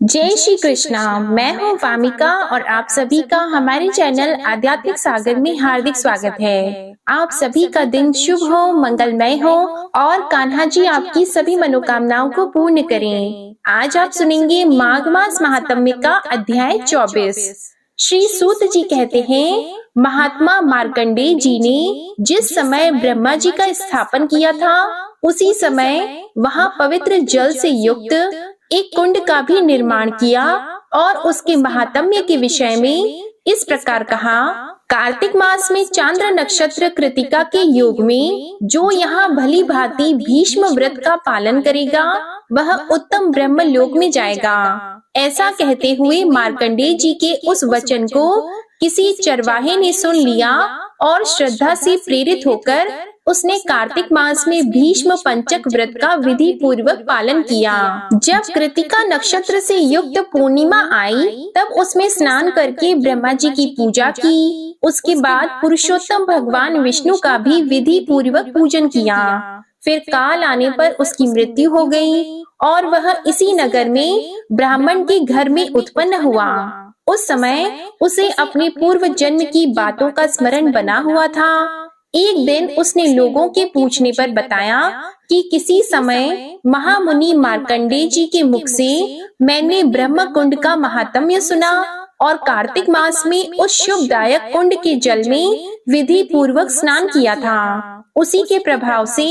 जय श्री कृष्णा। मैं हूँ वामिका और आप सभी का हमारे चैनल आध्यात्मिक सागर में हार्दिक स्वागत है। आप सभी का दिन शुभ हो, मंगलमय हो और कान्हा जी आपकी सभी मनोकामनाओं को पूर्ण करें। आज आप सुनेंगे माघ मास महात्म्य का अध्याय 24। श्री सूत जी कहते हैं, महात्मा मार्कंडेय जी ने जिस समय ब्रह्मा जी का स्थापन किया था, उसी समय वहाँ पवित्र जल से युक्त एक कुंड का भी निर्माण किया और उसके महात्म्य के विषय में इस प्रकार कहा। कार्तिक मास में चांद्र नक्षत्र कृतिका के योग में जो यहाँ भली भांति भीष्म व्रत का पालन करेगा, वह उत्तम ब्रह्म लोक में जाएगा। ऐसा कहते हुए मार्कंडेय जी के उस वचन को किसी चरवाहे ने सुन लिया और श्रद्धा से प्रेरित होकर उसने कार्तिक मास में भीष्म पंचक व्रत का विधि पूर्वक पालन किया। जब कृतिका नक्षत्र से युक्त पूर्णिमा आई, तब उसमें स्नान करके ब्रह्मा जी की पूजा की। उसके बाद पुरुषोत्तम भगवान विष्णु का भी विधि पूर्वक पूजन किया। फिर काल आने पर उसकी मृत्यु हो गई और वह इसी नगर में ब्राह्मण के घर में उत्पन्न हुआ। उस समय उसे अपने पूर्व जन्म की बातों का स्मरण बना हुआ था। एक दिन उसने लोगों के पूछने पर बताया कि किसी समय महामुनि मार्कंडेय जी के मुख से मैंने ब्रह्म कुंड का महात्म्य सुना और कार्तिक मास में उस शुभदायक कुंड के जल में विधि पूर्वक स्नान किया था। उसी के प्रभाव से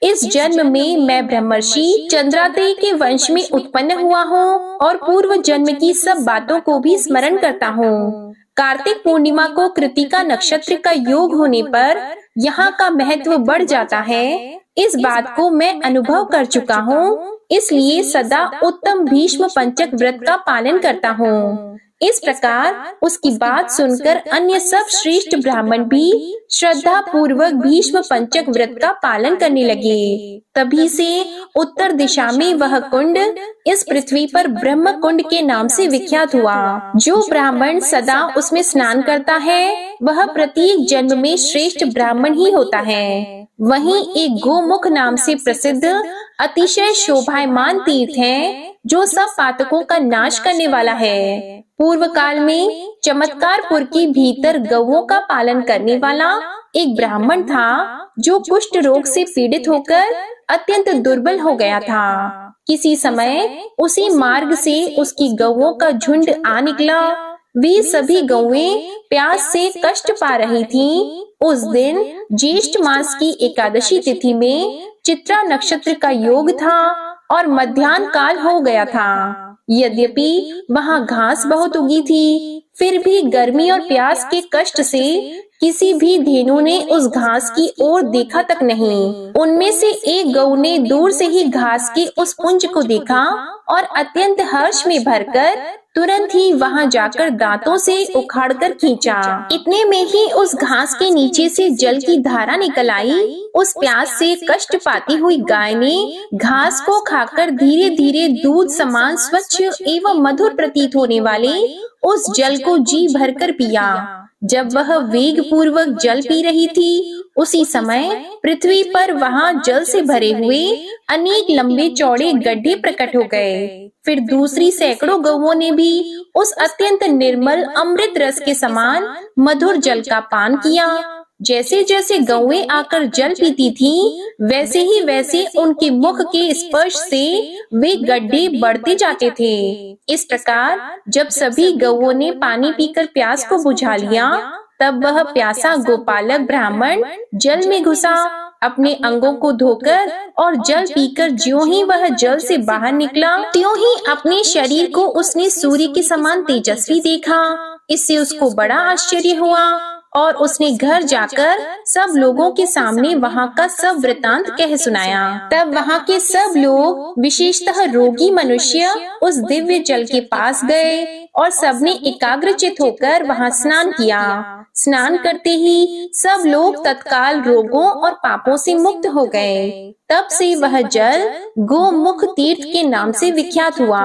इस जन्म में मैं ब्रह्मर्षि चंद्रादेय के वंश में उत्पन्न हुआ हूँ और पूर्व जन्म की सब बातों को भी स्मरण करता हूँ। कार्तिक पूर्णिमा को कृतिका नक्षत्र का योग होने पर यहाँ का महत्व बढ़ जाता है। इस बात को मैं अनुभव कर चुका हूँ, इसलिए सदा उत्तम भीष्म पंचक व्रत का पालन करता हूँ। इस प्रकार उसकी बात सुनकर अन्य सब श्रेष्ठ ब्राह्मण भी श्रद्धा पूर्वक भीष्म पंचक व्रत का पालन करने लगे। तभी से उत्तर दिशा में वह कुंड इस पृथ्वी पर ब्रह्म कुंड के नाम से विख्यात हुआ। जो ब्राह्मण सदा उसमें स्नान करता है, वह प्रत्येक जन्म में श्रेष्ठ ब्राह्मण ही होता है। वहीं एक गोमुख नाम से प्रसिद्ध अतिशय शोभायमान तीर्थ है, जो सब पातकों का नाश करने वाला है। पूर्व काल में चमत्कारपुर के भीतर गौओं का पालन करने वाला एक ब्राह्मण था, जो कुष्ठ रोग से पीड़ित होकर अत्यंत दुर्बल हो गया था। किसी समय उसी मार्ग से उसकी गौओं का झुंड आ निकला। वे सभी गौएं प्यास से कष्ट पा रही थीं। उस दिन ज्येष्ठ मास की एकादशी तिथि में चित्रा नक्षत्र का योग था और मध्याह्न काल हो गया था। यद्यपि वहाँ घास बहुत उगी थी, फिर भी गर्मी और प्यास के कष्ट से किसी भी धेनु ने उस घास की ओर देखा तक नहीं। उनमें से एक गऊ ने दूर से ही घास के उस पुंज को देखा और अत्यंत हर्ष में भरकर तुरंत ही वहां जाकर दांतों से उखाड़कर खींचा। इतने में ही उस घास के नीचे से जल की धारा निकल आई। उस प्यास से कष्ट पाती हुई गाय ने घास को खाकर धीरे धीरे दूध समान स्वच्छ एवं मधुर प्रतीत होने वाले उस जल को जी भरकर पिया। जब वह वेग पूर्वक जल पी रही थी, उसी समय पृथ्वी पर वहां जल से भरे हुए अनेक लंबे चौड़े गड्ढे प्रकट हो गए। फिर दूसरी सैकड़ों गौओं ने भी उस अत्यंत निर्मल अमृत रस के समान मधुर जल का पान किया। जैसे जैसे गौएं आकर जल पीती थीं, वैसे ही वैसे उनके मुख के स्पर्श से वे गड्ढे बढ़ते जाते थे। इस प्रकार जब सभी गौओं ने पानी पीकर प्यास को बुझा लिया, तब वह प्यासा गोपालक ब्राह्मण जल में घुसा। अपने अंगों को धोकर और जल पीकर ज्यों ही वह जल से बाहर निकला, त्यों ही अपने शरीर को उसने सूर्य के समान तेजस्वी देखा। इससे उसको बड़ा आश्चर्य हुआ और उसने घर जाकर सब लोगों के सामने वहाँ का सब वृतांत कह सुनाया। तब वहाँ के सब लोग, विशेषतः रोगी मनुष्य, उस दिव्य जल के पास गए और सबने एकाग्रचित होकर वहाँ स्नान किया। स्नान करते ही सब लोग तत्काल रोगों और पापों से मुक्त हो गए। तब से वह जल गोमुख तीर्थ के नाम से विख्यात हुआ,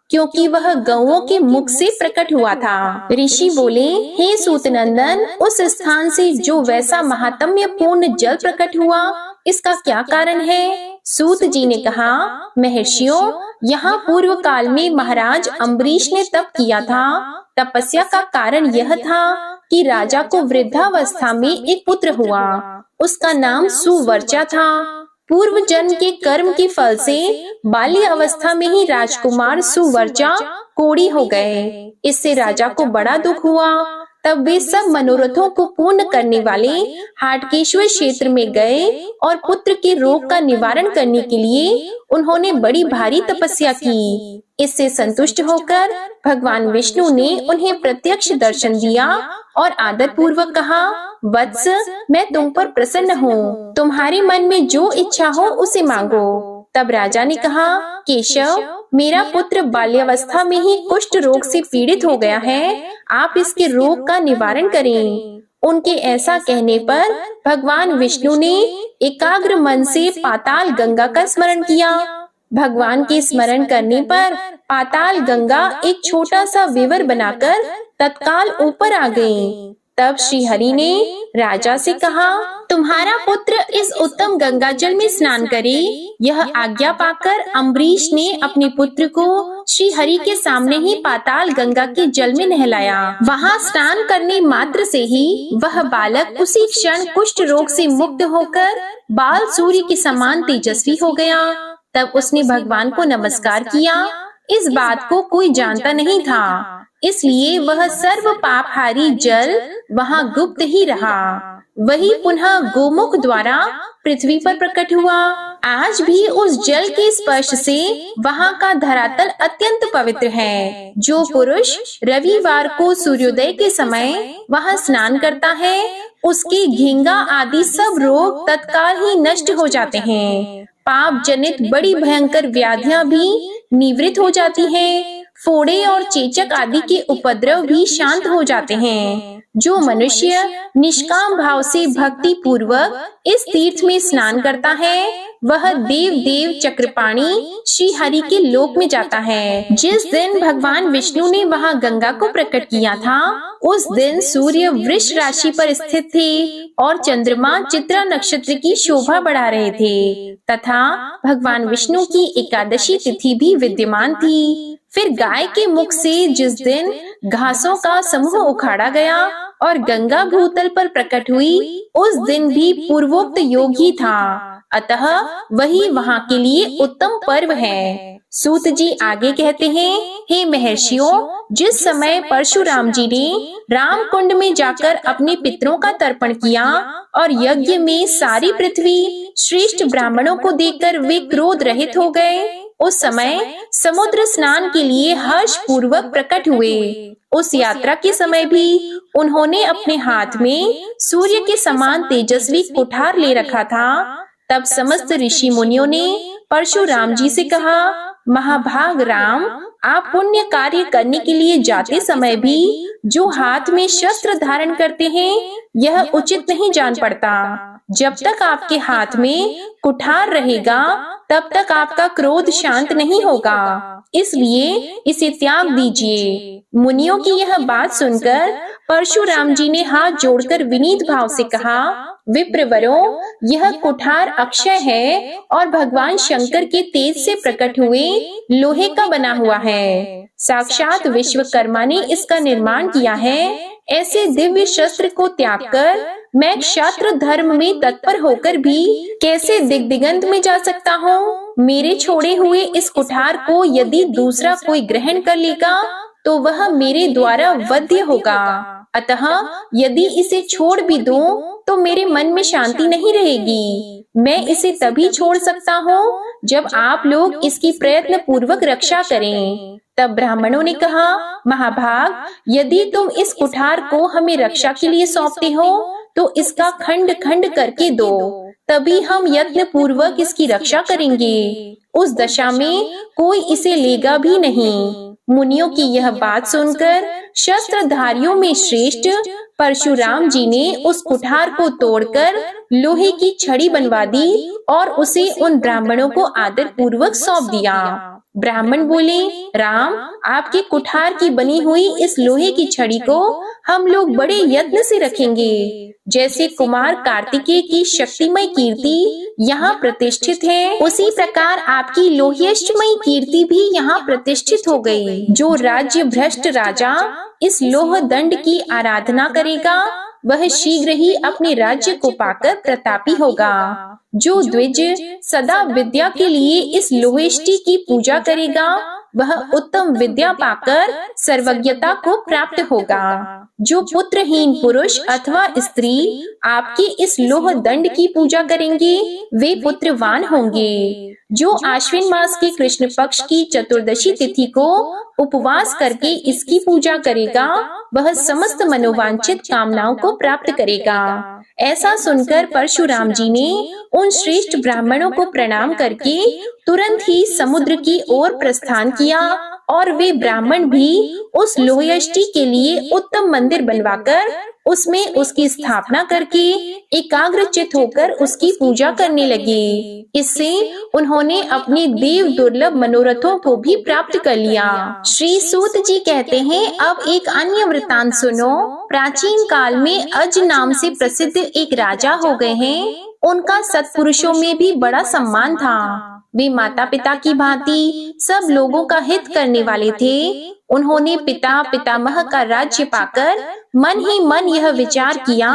क्योंकि वह गौओं के मुख से प्रकट हुआ था। ऋषि बोले, हे सूतनंदन, उस स्थान से जो वैसा महात्म्य पूर्ण जल प्रकट हुआ, इसका क्या कारण है? सूत जी ने कहा, महर्षियों, यहाँ पूर्व काल में महाराज अम्बरीश ने तप किया था। तपस्या का कारण यह था कि राजा को वृद्धावस्था में एक पुत्र हुआ। उसका नाम सुवर्चा था। पूर्व जन्म के कर्म के फल से बाल्य अवस्था में ही राजकुमार सुवर्चा कोढ़ी हो गए। इससे राजा को बड़ा दुख हुआ। तब वे सब मनोरथों को पूर्ण करने वाले हाटकेश्वर क्षेत्र में गए और पुत्र के रोग का निवारण करने के लिए उन्होंने बड़ी भारी तपस्या की। इससे संतुष्ट होकर भगवान विष्णु ने उन्हें प्रत्यक्ष दर्शन दिया और आदर पूर्वक कहा, वत्स, मैं तुम पर प्रसन्न हूँ। तुम्हारे मन में जो इच्छा हो उसे मांगो। तब राजा ने कहा, केशव, मेरा पुत्र बाल्यावस्था में ही कुष्ठ रोग से पीड़ित हो गया है। आप इसके रोग का निवारण करें। उनके ऐसा कहने पर भगवान विष्णु ने एकाग्र मन से पाताल गंगा का स्मरण किया। भगवान के स्मरण करने पर पाताल गंगा एक छोटा सा विवर बनाकर तत्काल ऊपर आ गई। तब श्री हरि ने राजा से कहा, तुम्हारा पुत्र इस उत्तम गंगा जल में स्नान करे। यह आज्ञा पाकर अम्बरीश ने अपने पुत्र को श्री हरि के सामने ही पाताल गंगा के जल में नहलाया। वहाँ स्नान करने मात्र से ही वह बालक उसी क्षण कुष्ठ रोग से मुक्त होकर बाल सूर्य के समान तेजस्वी हो गया। तब उसने भगवान को नमस्कार किया। इस बात को कोई जानता नहीं था, इसलिए वह सर्व पापहारी जल वहाँ गुप्त ही रहा। वही पुनः गोमुख द्वारा पृथ्वी पर प्रकट हुआ। आज भी उस जल के स्पर्श से वहाँ का धरातल अत्यंत पवित्र है। जो पुरुष रविवार को सूर्योदय के समय वहाँ स्नान करता है, उसके घिंगा आदि सब रोग तत्काल ही नष्ट हो जाते हैं। पाप जनित बड़ी भयंकर व्याधियां भी निवृत्त हो जाती हैं। फोड़े और चेचक आदि के उपद्रव भी शांत हो जाते हैं। जो मनुष्य निष्काम भाव से भक्ति पूर्वक इस तीर्थ में स्नान करता है, वह देव देव चक्रपाणी श्री हरि के लोक में जाता है। जिस दिन भगवान विष्णु ने वहाँ गंगा को प्रकट किया था, उस दिन सूर्य वृष राशि पर स्थित थे और चंद्रमा चित्रा नक्षत्र की शोभा बढ़ा रहे थे तथा भगवान विष्णु की एकादशी तिथि भी विद्यमान थी। फिर गाय के मुख से जिस दिन घासों का समूह उखाड़ा गया और गंगा भूतल पर प्रकट हुई, उस दिन भी पूर्वोक्त योग ही था। अतः वही वहाँ के लिए उत्तम पर्व है। सूत जी आगे कहते हैं, हे महर्षियों, जिस समय परशुराम जी ने राम कुंड में जाकर अपने पितरों का तर्पण किया और यज्ञ में सारी पृथ्वी श्रेष्ठ ब्राह्मणों को देखकर वे क्रोध रहित हो गए, उस समय समुद्र स्नान के लिए हर्ष पूर्वक प्रकट हुए। उस यात्रा के समय भी उन्होंने अपने हाथ में सूर्य के समान तेजस्वी कुठार ले रखा था। तब समस्त ऋषि मुनियों ने परशुराम जी से कहा, महाभाग राम, आप पुण्य कार्य करने के लिए जाते समय भी जो हाथ में शस्त्र धारण करते हैं, यह उचित नहीं जान पड़ता। जब तक आपके हाथ में कुठार रहेगा, तब तक आपका क्रोध शांत नहीं होगा, इसलिए इसे त्याग दीजिए। मुनियों की यह बात सुनकर परशुराम जी ने हाथ जोड़कर विनीत भाव से कहा, विप्रवरों, यह कुठार अक्षय है और भगवान शंकर के तेज से प्रकट हुए लोहे का बना हुआ है। साक्षात विश्वकर्मा ने इसका निर्माण किया है। ऐसे दिव्य शस्त्र को त्याग कर मैं क्षात्र धर्म में तत्पर होकर भी कैसे दिग्दिगंत में जा सकता हूँ? मेरे छोड़े हुए इस कुठार को यदि दूसरा कोई ग्रहण कर लेगा तो वह मेरे द्वारा वध्य होगा। अतः यदि इसे छोड़ भी दूं तो मेरे मन में शांति नहीं रहेगी। मैं इसे तभी छोड़ सकता हूँ जब आप लोग इसकी प्रयत्न पूर्वक रक्षा करें। तब ब्राह्मणों ने कहा, महाभाग, यदि तुम इस कुठार को हमें रक्षा के लिए सौंपते हो तो इसका खंड खंड करके दो, तभी हम यत्न पूर्वक इसकी रक्षा करेंगे। उस दशा में कोई इसे लेगा भी नहीं। मुनियों की यह बात सुनकर शस्त्रधारियों में श्रेष्ठ परशुराम जी ने उस कुठार को तोड़कर लोहे की छड़ी बनवा दी और उसे उन ब्राह्मणों को आदर पूर्वक सौंप दिया। ब्राह्मण बोले, राम, आपके कुठार की बनी हुई इस लोहे की छड़ी को हम लोग बड़े यत्न से रखेंगे। जैसे कुमार कार्तिकेय की शक्तिमय कीर्ति यहाँ प्रतिष्ठित है, उसी प्रकार आपकी लोहियष्टमयी कीर्ति भी यहाँ प्रतिष्ठित हो गई। जो राज्य भ्रष्ट राजा इस लोह दंड की आराधना करेगा वह शीघ्र ही अपने राज्य को पाकर प्रतापी होगा। जो द्विज सदा विद्या के लिए इस लोहेष्टि की पूजा करेगा वह उत्तम विद्या पाकर सर्वज्ञता को प्राप्त होगा। जो पुत्रहीन पुरुष अथवा स्त्री आपके इस लोह दंड की पूजा करेंगे वे पुत्रवान होंगे। जो आश्विन मास के कृष्ण पक्ष की चतुर्दशी तिथि को उपवास करके इसकी पूजा करेगा वह समस्त मनोवांछित कामनाओं को प्राप्त करेगा। ऐसा सुनकर परशुराम जी ने उन श्रेष्ठ ब्राह्मणों को प्रणाम करके तुरंत ही समुद्र की ओर प्रस्थान किया और वे ब्राह्मण भी उस लोहयष्टि के लिए उत्तम मंदिर बनवाकर उसमें उसकी स्थापना करके एकाग्रचित होकर उसकी पूजा करने लगे। इससे उन्होंने अपने देव दुर्लभ मनोरथों को भी प्राप्त कर लिया। श्री सूत जी कहते हैं, अब एक अन्य वृतांत सुनो। प्राचीन काल में अज नाम से प्रसिद्ध एक राजा हो गए हैं। उनका सत्पुरुषों में भी बड़ा सम्मान था। वे माता पिता की भांति सब लोगों का हित करने वाले थे। उन्होंने पिता पितामह का राज्य पाकर मन ही मन यह विचार किया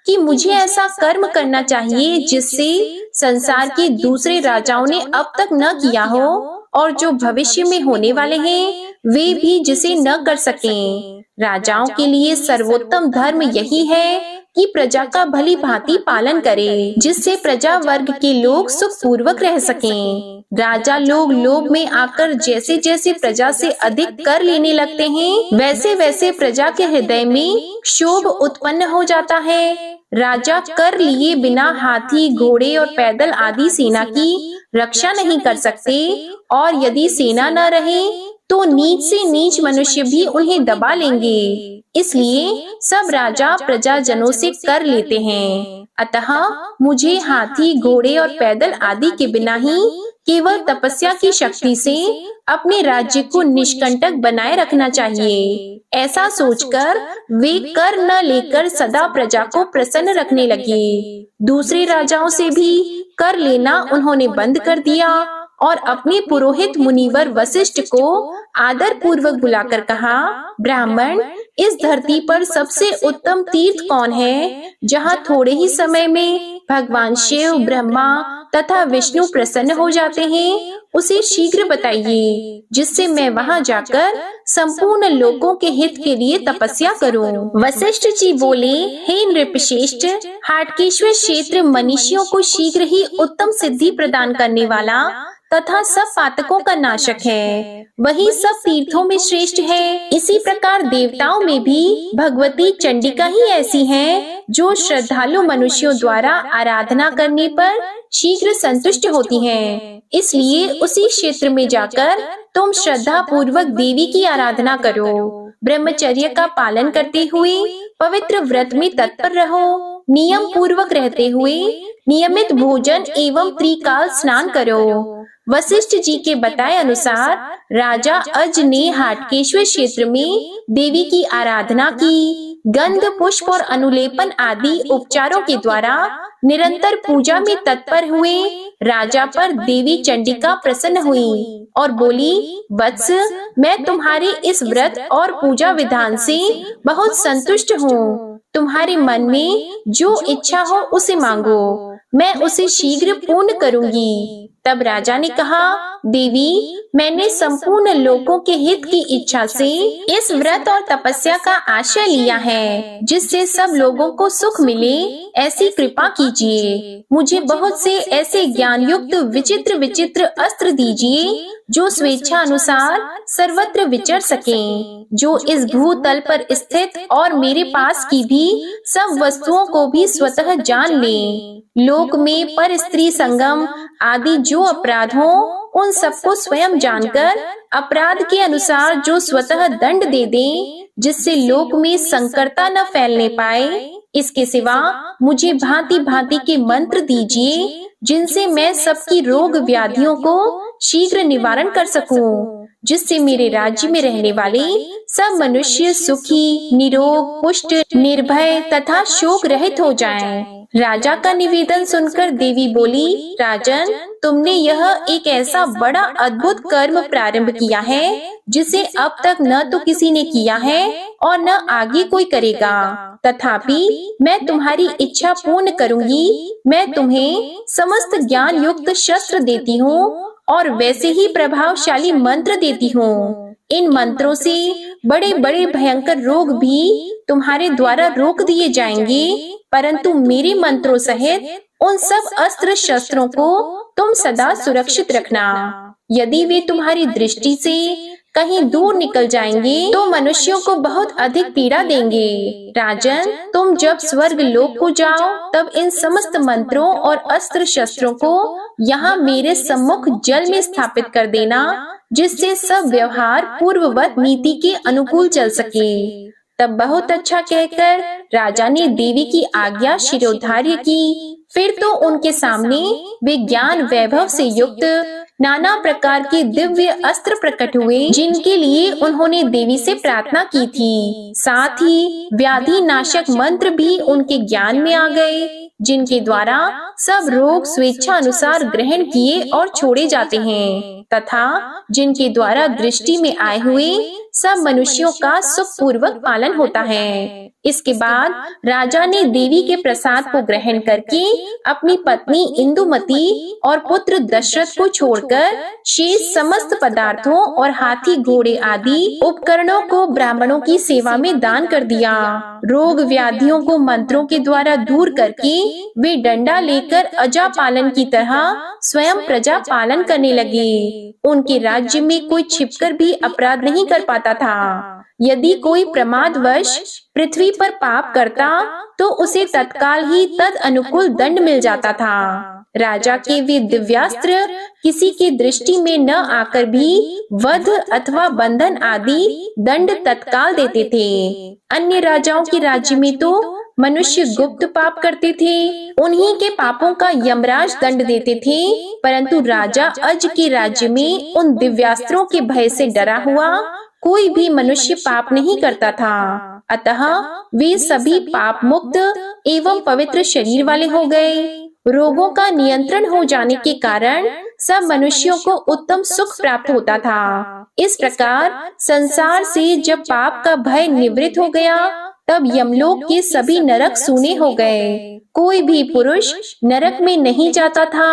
कि मुझे ऐसा कर्म करना चाहिए जिससे संसार के दूसरे राजाओं ने अब तक न किया हो और जो भविष्य में होने वाले हैं वे भी जिसे न कर सकें। राजाओं के लिए सर्वोत्तम धर्म यही है कि प्रजा का भली भांति पालन करे, जिससे प्रजा वर्ग के लोग सुख पूर्वक रह सकें। राजा लोग लोभ में आकर जैसे जैसे प्रजा से अधिक कर लेने लगते हैं वैसे वैसे प्रजा के हृदय में क्षोभ उत्पन्न हो जाता है। राजा कर लिए बिना हाथी घोड़े और पैदल आदि सेना की रक्षा नहीं कर सकते और यदि सेना न रहे तो नीच से नीच मनुष्य भी उन्हें दबा लेंगे। इसलिए सब राजा प्रजाजनों से कर लेते हैं। अतः मुझे हाथी घोड़े और पैदल आदि के बिना ही केवल तपस्या की शक्ति से अपने राज्य को निष्कंटक बनाए रखना चाहिए। ऐसा सोचकर वे कर न लेकर सदा प्रजा को प्रसन्न रखने लगे। दूसरे राजाओं से भी कर लेना उन्होंने बंद कर दिया और अपने पुरोहित मुनिवर वशिष्ठ को आदर पूर्वक बुलाकर कहा, ब्राह्मण, इस धरती पर सबसे उत्तम तीर्थ कौन है जहाँ थोड़े ही समय में भगवान शिव, ब्रह्मा तथा विष्णु प्रसन्न हो जाते हैं, उसे शीघ्र बताइए जिससे मैं वहाँ जाकर संपूर्ण लोगों के हित के लिए तपस्या करूं। वशिष्ठ जी बोले, हे नृपश्रेष्ठ, हाटकेश्वर क्षेत्र मनुष्यों को शीघ्र ही उत्तम सिद्धि प्रदान करने वाला तथा सब पातकों का नाशक है। वही सब तीर्थों में श्रेष्ठ है। इसी प्रकार देवताओं में भी भगवती चंडिका ही ऐसी हैं जो श्रद्धालु मनुष्यों द्वारा आराधना करने पर शीघ्र संतुष्ट होती हैं। इसलिए उसी क्षेत्र में जाकर तुम श्रद्धा पूर्वक देवी की आराधना करो। ब्रह्मचर्य का पालन करते हुए पवित्र व्रत में तत्पर रहो। नियम पूर्वक रहते हुए नियमित भोजन एवं त्रिकाल स्नान करो। वशिष्ठ जी के बताए अनुसार राजा अज ने हाटकेश्वर क्षेत्र में देवी की आराधना की। गंध, पुष्प और अनुलेपन आदि उपचारों के द्वारा निरंतर पूजा में तत्पर हुए राजा पर देवी चंडिका प्रसन्न हुई और बोली, वत्स, मैं तुम्हारे इस व्रत और पूजा विधान से बहुत संतुष्ट हूँ। तुम्हारे मन में जो इच्छा हो उसे मांगो, मैं उसे शीघ्र पूर्ण करूंगी। तब राजा ने कहा, देवी, मैंने संपूर्ण लोगों के हित की इच्छा से इस व्रत और तपस्या का आश्रय लिया है जिससे सब लोगों को सुख मिले। ऐसी कृपा कीजिए। मुझे बहुत से ऐसे ज्ञान युक्त विचित्र विचित्र अस्त्र दीजिए जो स्वेच्छा अनुसार सर्वत्र विचर सकें, जो इस भूतल पर स्थित और मेरे पास की भी सब वस्तुओं को भी स्वतः जान लें। लोक में पर स्त्री संगम आदि जो अपराध हो उन सबको स्वयं जानकर अपराध के अनुसार जो स्वतः दंड दे दें, जिससे लोक में संकरता न फैलने पाए। इसके सिवा मुझे भांति भांति के मंत्र दीजिए, जिनसे मैं सबकी रोग व्याधियों को शीघ्र निवारण कर सकूं, जिससे मेरे राज्य में रहने वाले सब मनुष्य सुखी, निरोग, पुष्ट, निर्भय तथा शोक रहित हो जाएं। राजा का निवेदन सुनकर देवी बोली, राजन, तुमने यह एक ऐसा बड़ा अद्भुत कर्म प्रारंभ किया है, जिसे अब तक न तो किसी ने किया है और न आगे कोई करेगा। तथापि मैं तुम्हारी इच्छा पूर्ण करूंगी। मैं तुम्हें समस्त ज्ञान युक्त शस्त्र देती हूँ और वैसे ही प्रभावशाली मंत्र देती हूँ। इन मंत्रों से बड़े बड़े भयंकर रोग भी तुम्हारे द्वारा रोक दिए जाएंगे, परंतु मेरे मंत्रों सहित उन सब अस्त्र शस्त्रों को तुम सदा सुरक्षित रखना। यदि वे तुम्हारी दृष्टि से कहीं दूर निकल जाएंगे तो मनुष्यों को बहुत अधिक पीड़ा देंगे। राजन, तुम जब स्वर्ग लोक को जाओ तब इन समस्त मंत्रों और अस्त्र शस्त्रों को यहाँ मेरे सम्मुख जल में स्थापित कर देना, जिससे सब व्यवहार पूर्ववत नीति के अनुकूल चल सके। तब बहुत अच्छा कहकर राजा ने देवी की आज्ञा शिरोधार्य की। फिर तो उनके सामने वे ज्ञान वैभव से युक्त नाना प्रकार के दिव्य अस्त्र प्रकट हुए, जिनके लिए उन्होंने देवी से प्रार्थना की थी। साथ ही व्याधि नाशक मंत्र भी उनके ज्ञान में आ गए, जिनके द्वारा सब रोग स्वेच्छा अनुसार ग्रहण किए और छोड़े जाते हैं, तथा जिनके द्वारा दृष्टि में आए हुए सब मनुष्यों का सुख पूर्वक पालन होता है। इसके बाद राजा ने देवी के प्रसाद को ग्रहण करके अपनी पत्नी इंदुमती और पुत्र दशरथ को छोड़कर शेष समस्त पदार्थों और हाथी घोड़े आदि उपकरणों को ब्राह्मणों की सेवा में दान कर दिया। रोग व्याधियों को मंत्रों के द्वारा दूर करके वे डंडा लेकर अजा पालन की तरह स्वयं प्रजा पालन करने लगे। उनके राज्य में कोई छिपकर भी अपराध नहीं कर पाता था। यदि कोई प्रमादवश पृथ्वी पर पाप करता तो उसे तत्काल ही तद अनुकूल दंड मिल जाता था। राजा के वे दिव्यास्त्र किसी की दृष्टि में न आकर भी वध अथवा बंधन आदि दंड तत्काल देते थे। अन्य राजाओं के राज्य में तो मनुष्य गुप्त पाप करते थे, उन्हीं के पापों का यमराज दंड देते थे, परंतु राजा अज के राज्य में उन दिव्यास्त्रों के भय से डरा हुआ कोई भी मनुष्य पाप नहीं करता था। अतः वे सभी पाप मुक्त एवं पवित्र शरीर वाले हो गए। रोगों का नियंत्रण हो जाने के कारण सब मनुष्यों को उत्तम सुख प्राप्त होता था। इस प्रकार संसार से जब पाप का भय निवृत्त हो गया, तब यमलोक के सभी नरक सूने हो गए। कोई भी पुरुष नरक में नहीं जाता था।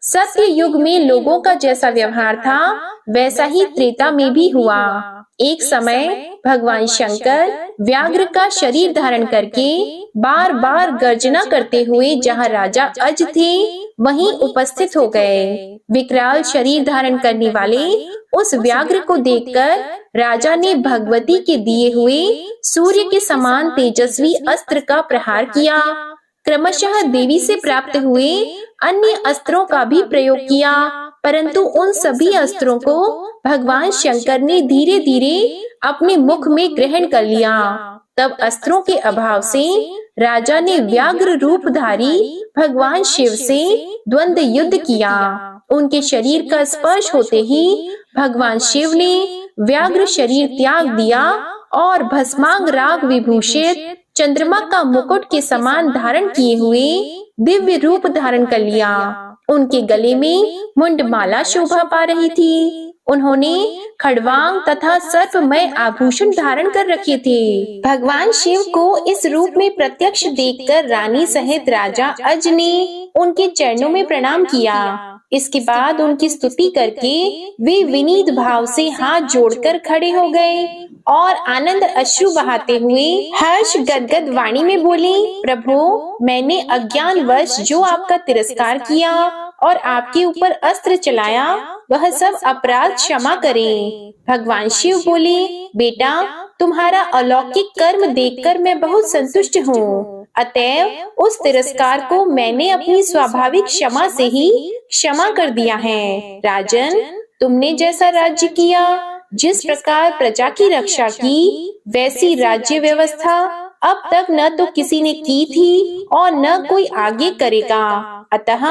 सत्य युग में लोगों का जैसा व्यवहार था, वैसा ही त्रेता में भी हुआ। एक समय भगवान शंकर व्याघ्र का शरीर धारण करके बार बार गर्जना करते हुए जहाँ राजा अज थे वहीं उपस्थित हो गए। विकराल शरीर धारण करने वाले उस व्याघ्र को देखकर राजा ने भगवती के दिए हुए सूर्य के समान तेजस्वी अस्त्र का प्रहार किया। क्रमशः देवी से प्राप्त हुए अन्य अस्त्रों का भी प्रयोग किया, परंतु उन सभी अस्त्रों को भगवान शंकर ने धीरे धीरे अपने मुख में ग्रहण कर लिया। तब अस्त्रों के अभाव से राजा ने व्याघ्र रूपधारी भगवान शिव से द्वंद्व युद्ध किया। उनके शरीर का स्पर्श होते ही भगवान शिव ने व्याघ्र शरीर त्याग दिया और भस्मांग राग विभूषित चंद्रमा का मुकुट के समान धारण किए हुए दिव्य रूप धारण कर लिया। उनके गले में मुंडमाला शोभा पा रही थी। उन्होंने खड़वांग तथा सर्पमय आभूषण धारण कर रखे थे। भगवान शिव को इस रूप में प्रत्यक्ष देखकर रानी सहित राजा अज ने उनके चरणों में प्रणाम किया। इसके बाद उनकी स्तुति करके वे विनीत भाव से हाथ जोड़कर खड़े हो गए और आनंद अश्रु बहाते हुए हर्ष गदगद वाणी में बोले, प्रभु, मैंने अज्ञानवश जो आपका तिरस्कार किया और आपके ऊपर अस्त्र चलाया, वह सब अपराध क्षमा करें। भगवान शिव बोले, बेटा, तुम्हारा अलौकिक कर्म देखकर मैं बहुत संतुष्ट हूँ। अतएव उस तिरस्कार को मैंने अपनी स्वाभाविक क्षमा से ही क्षमा कर दिया है। राजन, तुमने जैसा राज्य किया जिस प्रकार प्रजा की रक्षा की, वैसी राज्य व्यवस्था अब तक न तो किसी ने की थी और न कोई आगे करेगा। अतः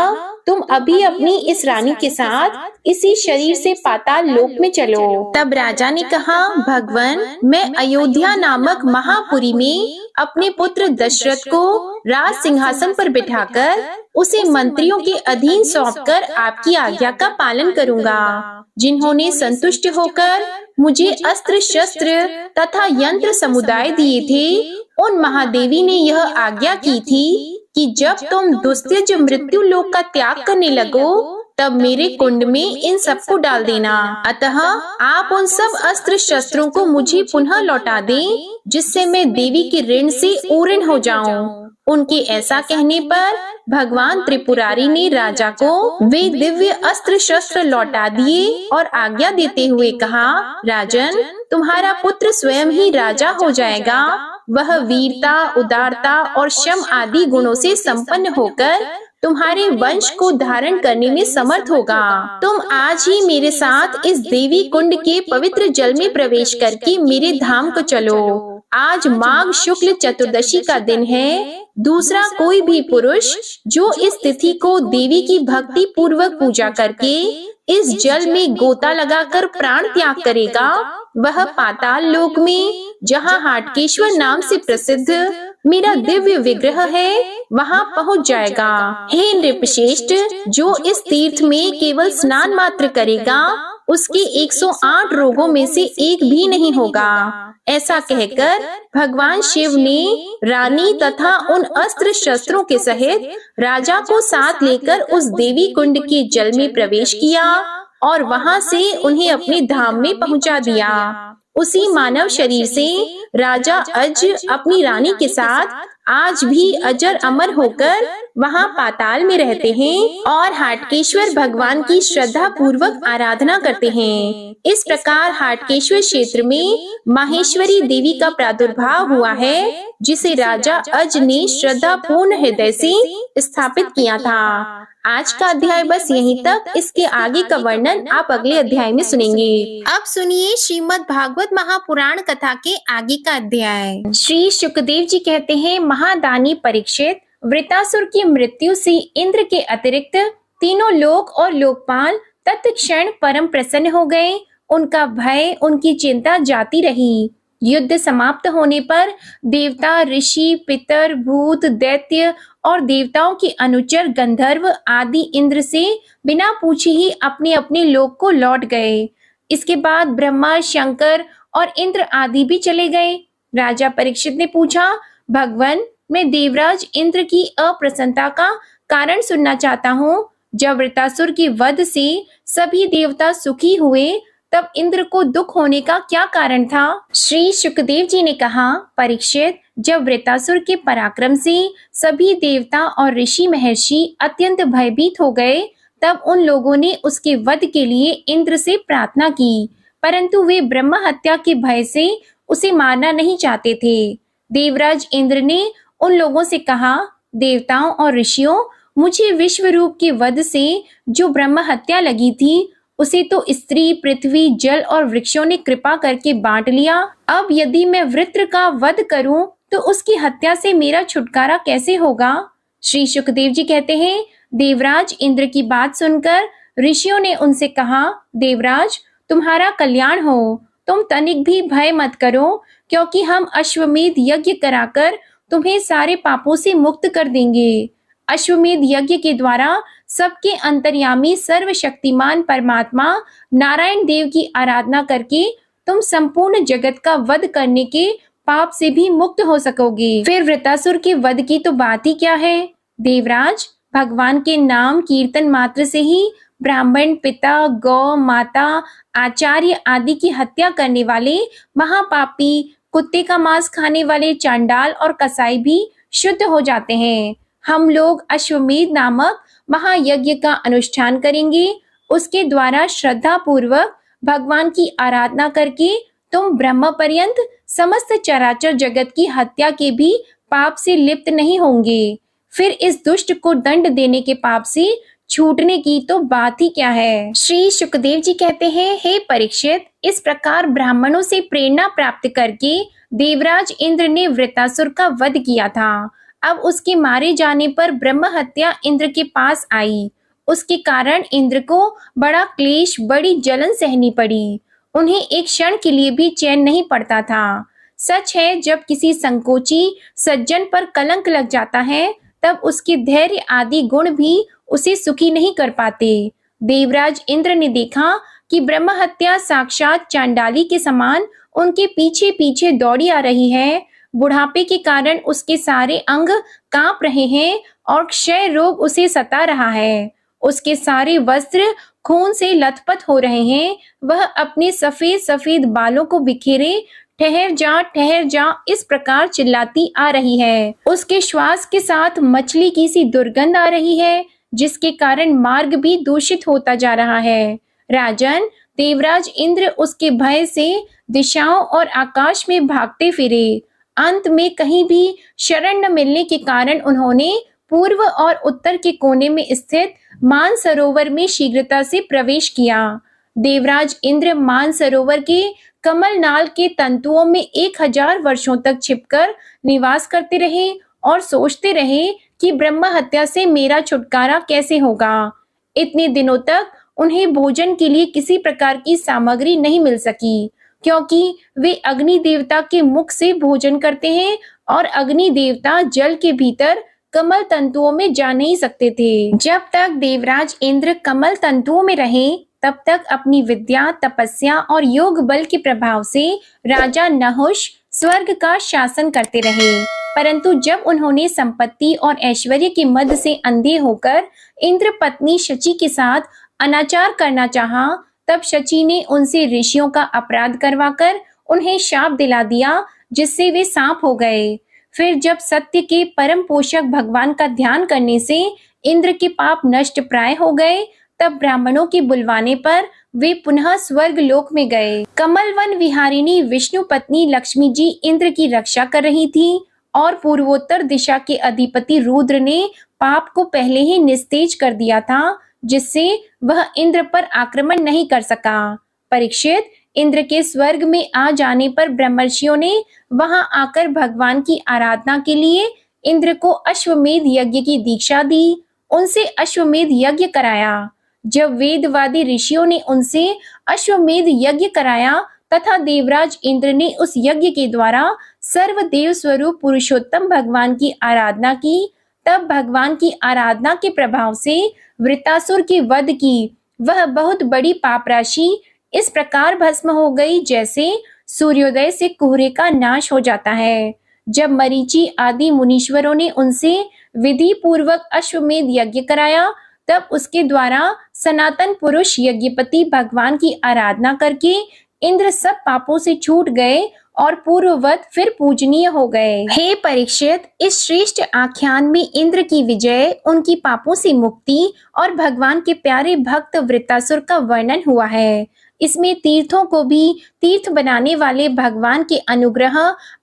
तुम अभी अपनी इस रानी के साथ इसी शरीर से पाताल लोक में चलो। तब राजा ने कहा, भगवान, मैं अयोध्या नामक महापुरी में अपने पुत्र दशरथ को राज सिंहासन पर बिठाकर उसे मंत्रियों के अधीन सौंपकर आपकी आज्ञा का पालन करूंगा। जिन्होंने संतुष्ट होकर मुझे अस्त्र शस्त्र तथा यंत्र समुदाय दिए थे, उन महादेवी ने यह आज्ञा की थी कि जब तुम दुस्त्यज मृत्यु लोक का त्याग करने लगो, तब मेरे कुंड में इन सबको डाल देना। अतः आप उन सब अस्त्र शस्त्रों को मुझे पुनः लौटा दें, जिससे मैं देवी के ऋण से ऊर्ण हो जाऊं। उनके ऐसा कहने पर भगवान त्रिपुरारी ने राजा को वे दिव्य अस्त्र शस्त्र लौटा दिए और आज्ञा देते हुए कहा, राजन, तुम्हारा पुत्र स्वयं ही राजा हो जाएगा। वह वीरता, उदारता और शम आदि गुणों से संपन्न होकर तुम्हारे वंश को धारण करने में समर्थ होगा। तुम आज ही मेरे साथ इस देवी कुंड के पवित्र जल में प्रवेश करके मेरे धाम को चलो। आज माघ शुक्ल चतुर्दशी का दिन है। दूसरा कोई भी पुरुष जो इस तिथि को देवी की भक्ति पूर्वक पूजा करके इस जल में गोता लगाकर प्राण त्याग करेगा, वह पाताल लोक में, जहाँ हाटकेश्वर नाम से प्रसिद्ध मेरा दिव्य विग्रह है, वहाँ पहुँच जाएगा। हे नृपश्रेष्ठ, जो इस तीर्थ में केवल स्नान मात्र करेगा, उसके 108 रोगों में से एक भी नहीं होगा। ऐसा कहकर भगवान शिव ने रानी तथा उन अस्त्र शस्त्रों के सहित राजा को साथ लेकर उस देवी कुंड के जल में प्रवेश किया और वहां से उन्हें अपने धाम में पहुंचा दिया। उसी मानव शरीर से राजा अज अपनी रानी के साथ आज भी अजर अमर होकर वहाँ पाताल में रहते हैं और हाटकेश्वर भगवान की श्रद्धा पूर्वक आराधना करते हैं। इस प्रकार हाटकेश्वर क्षेत्र में माहेश्वरी देवी का प्रादुर्भाव हुआ है, जिसे राजा अज ने श्रद्धा पूर्ण हृदय से स्थापित किया था। आज का अध्याय बस यहीं तक। इसके आगे का वर्णन आप अगले अध्याय में सुनेंगे। अब सुनिए श्रीमद् भागवत महापुराण कथा के आगे का अध्याय। श्री शुकदेव जी कहते हैं, महादानी परीक्षित, वृतासुर की मृत्यु से इंद्र के अतिरिक्त तीनों लोक और लोकपाल तत्क्षण परम प्रसन्न हो गए। उनका भय, उनकी चिंता जाती रही। युद्ध समाप्त होने पर देवता, ऋषि, पितर, भूत, दैत्य और देवताओं के अनुचर गंधर्व आदि इंद्र से बिना पूछे ही अपने अपने लोक को लौट गए। इसके बाद ब्रह्मा, शंकर और इंद्र आदि भी चले गए। राजा परीक्षित ने पूछा, भगवान, मैं देवराज इंद्र की अप्रसन्नता का कारण सुनना चाहता हूँ। जब वृतासुर के वध से सभी देवता सुखी हुए, तब इंद्र को दुख होने का क्या कारण था? श्री शुकदेव जी ने कहा, परीक्षित, जब वृतासुर के पराक्रम से सभी देवता और ऋषि महर्षि अत्यंत भयभीत हो गए, तब उन लोगों ने उसके वध के लिए इंद्र से प्रार्थना की, परंतु वे ब्रह्म हत्या के भय से उसे मारना नहीं चाहते थे। देवराज इंद्र ने उन लोगों से कहा, देवताओं और ऋषियों, मुझे विश्व रूप के वध से जो ब्रह्म हत्या लगी थी, उसे तो स्त्री, पृथ्वी, जल और वृक्षों ने कृपा करके बांट लिया। अब यदि मैं वृत्र का वध करूं, तो उसकी हत्या से मेरा छुटकारा कैसे होगा? श्री शुकदेव जी कहते हैं, देवराज इंद्र की बात सुनकर ऋषियों ने उनसे कहा, देवराज, तुम्हारा कल्याण हो। तुम तनिक भी भय मत करो, क्योंकि हम अश्वमेध यज्ञ कराकर तुम्हें सारे पापों से मुक्त कर देंगे। अश्वमेध यज्ञ के द्वारा सबके अंतर्यामी सर्वशक्तिमान परमात्मा नारायण देव की आराधना करके तुम संपूर्ण जगत का वध करने के पाप से भी मुक्त हो सकोगे। फिर वृतासुर के वध की तो बात ही क्या है? देवराज, भगवान के नाम कीर्तन मात्र से ही ब्राह्मण, पिता, गौ माता, आचार्य आदि की हत्या करने वाले महापापी, कुत्ते का मांस खाने वाले चांडाल और कसाई भी शुद्ध हो जाते हैं। हम लोग अश्वमेध नामक महायज्ञ का अनुष्ठान करेंगे। उसके द्वारा श्रद्धा पूर्वक भगवान की आराधना करके तुम ब्रह्म पर्यंत समस्त चराचर जगत की हत्या के भी पाप से लिप्त नहीं होंगे। फिर इस दुष्ट को दंड देने के पाप से छूटने की तो बात ही क्या है। श्री सुखदेव जी कहते हैं, हे परीक्षित, इस प्रकार ब्राह्मणों से प्रेरणा प्राप्त करके देवराज इंद्र ने वृत्तासुर का वध किया था। अब उसके मारे जाने पर ब्रह्म हत्या इंद्र के पास आई। उसके कारण इंद्र को बड़ा क्लेश, बड़ी जलन सहनी पड़ी। उन्हें एक क्षण के लिए भी चैन नहीं पड़ता था। सच है, जब किसी संकोची सज्जन पर कलंक लग जाता है, तब उसके धैर्य आदि गुण भी उसे सुखी नहीं कर पाते। देवराज इंद्र ने देखा कि ब्रह्म हत्या साक्षात चांडाली के समान उनके पीछे पीछे दौड़ी आ रही है। बुढ़ापे के कारण उसके सारे अंग कांप रहे हैं और क्षय रोग उसे सता रहा है। उसके सारे वस्त्र खून से लथपथ हो रहे हैं। वह अपने सफेद सफेद बालों को बिखेरे ठहर जा इस प्रकार चिल्लाती आ रही है। उसके श्वास के साथ मछली की सी दुर्गंध आ रही है, जिसके कारण मार्ग भी दूषित होता जा रहा है। राजन, देवराज इंद्र उसके भय से दिशाओं और आकाश में भागते फिरे। अंत में कहीं भी शरण न मिलने के कारण उन्होंने पूर्व और उत्तर के कोने में स्थित मानसरोवर में शीघ्रता से प्रवेश किया। देवराज इंद्र मानसरोवर के कमलनाल के तंतुओं में 1000 वर्षों तक छिपकर निवास करते रहे और सोचते रहे कि ब्रह्म हत्या से मेरा छुटकारा कैसे होगा। इतने दिनों तक उन्हें भोजन के लिए किसी प्रकार की सामग्री नहीं मिल सकी, क्योंकि वे अग्नि देवता के मुख से भोजन करते हैं और अग्नि देवता जल के भीतर कमल तंतुओं में जा नहीं सकते थे। जब तक देवराज इंद्र कमल तंतुओं में रहे, तब तक अपनी विद्या, तपस्या और योग बल के प्रभाव से राजा नहुष स्वर्ग का शासन करते रहे। परंतु जब उन्होंने संपत्ति और ऐश्वर्य के मद से अंधे होकर इंद्र पत्नी शची के साथ अनाचार करना चाहा, तब शची ने उनसे ऋषियों का अपराध करवाकर उन्हें शाप दिला दिया, जिससे वे सांप हो गए। फिर जब सत्य के परम पोषक भगवान का ध्यान करने से इंद्र के पाप नष्ट प्राय हो गए, तब ब्राह्मणों के बुलवाने पर वे पुनः स्वर्ग लोक में गए। कमलवन विहारिणी विष्णु पत्नी लक्ष्मी जी इंद्र की रक्षा कर रही थी और पूर्वोत्तर दिशा के अधिपति रुद्र ने पाप को पहले ही निस्तेज कर दिया था, जिससे वह इंद्र पर आक्रमण नहीं कर सका। परीक्षित, इंद्र के स्वर्ग में आ जाने पर ब्रह्मर्षियों ने वहां आकर भगवान की आराधना के लिए इंद्र को अश्वमेध यज्ञ की दीक्षा दी, उनसे अश्वमेध यज्ञ कराया। जब वेदवादी ऋषियों ने उनसे अश्वमेध यज्ञ कराया तथा देवराज इंद्र ने उस यज्ञ के द्वारा सर्वदेव स्वरूप पुरुषोत्तम भगवान की आराधना की, तब भगवान की आराधना के प्रभाव से वृत्तासुर के वध की वह बहुत बड़ी पाप राशि इस प्रकार भस्म हो गई, जैसे सूर्योदय से कोहरे का नाश हो जाता है। जब मरीचि आदि मुनीश्वरों ने उनसे विधि पूर्वक अश्वमेध यज्ञ कराया, तब उसके द्वारा सनातन पुरुष यज्ञपति भगवान की आराधना करके इंद्र सब पापों से छूट गए और पूर्ववत फिर पूजनीय हो गए। हे परीक्षित, इस श्रेष्ठ आख्यान में इंद्र की विजय, उनकी पापों से मुक्ति और भगवान के प्यारे भक्त वृत्तासुर का वर्णन हुआ है। इसमें तीर्थों को भी तीर्थ बनाने वाले भगवान के अनुग्रह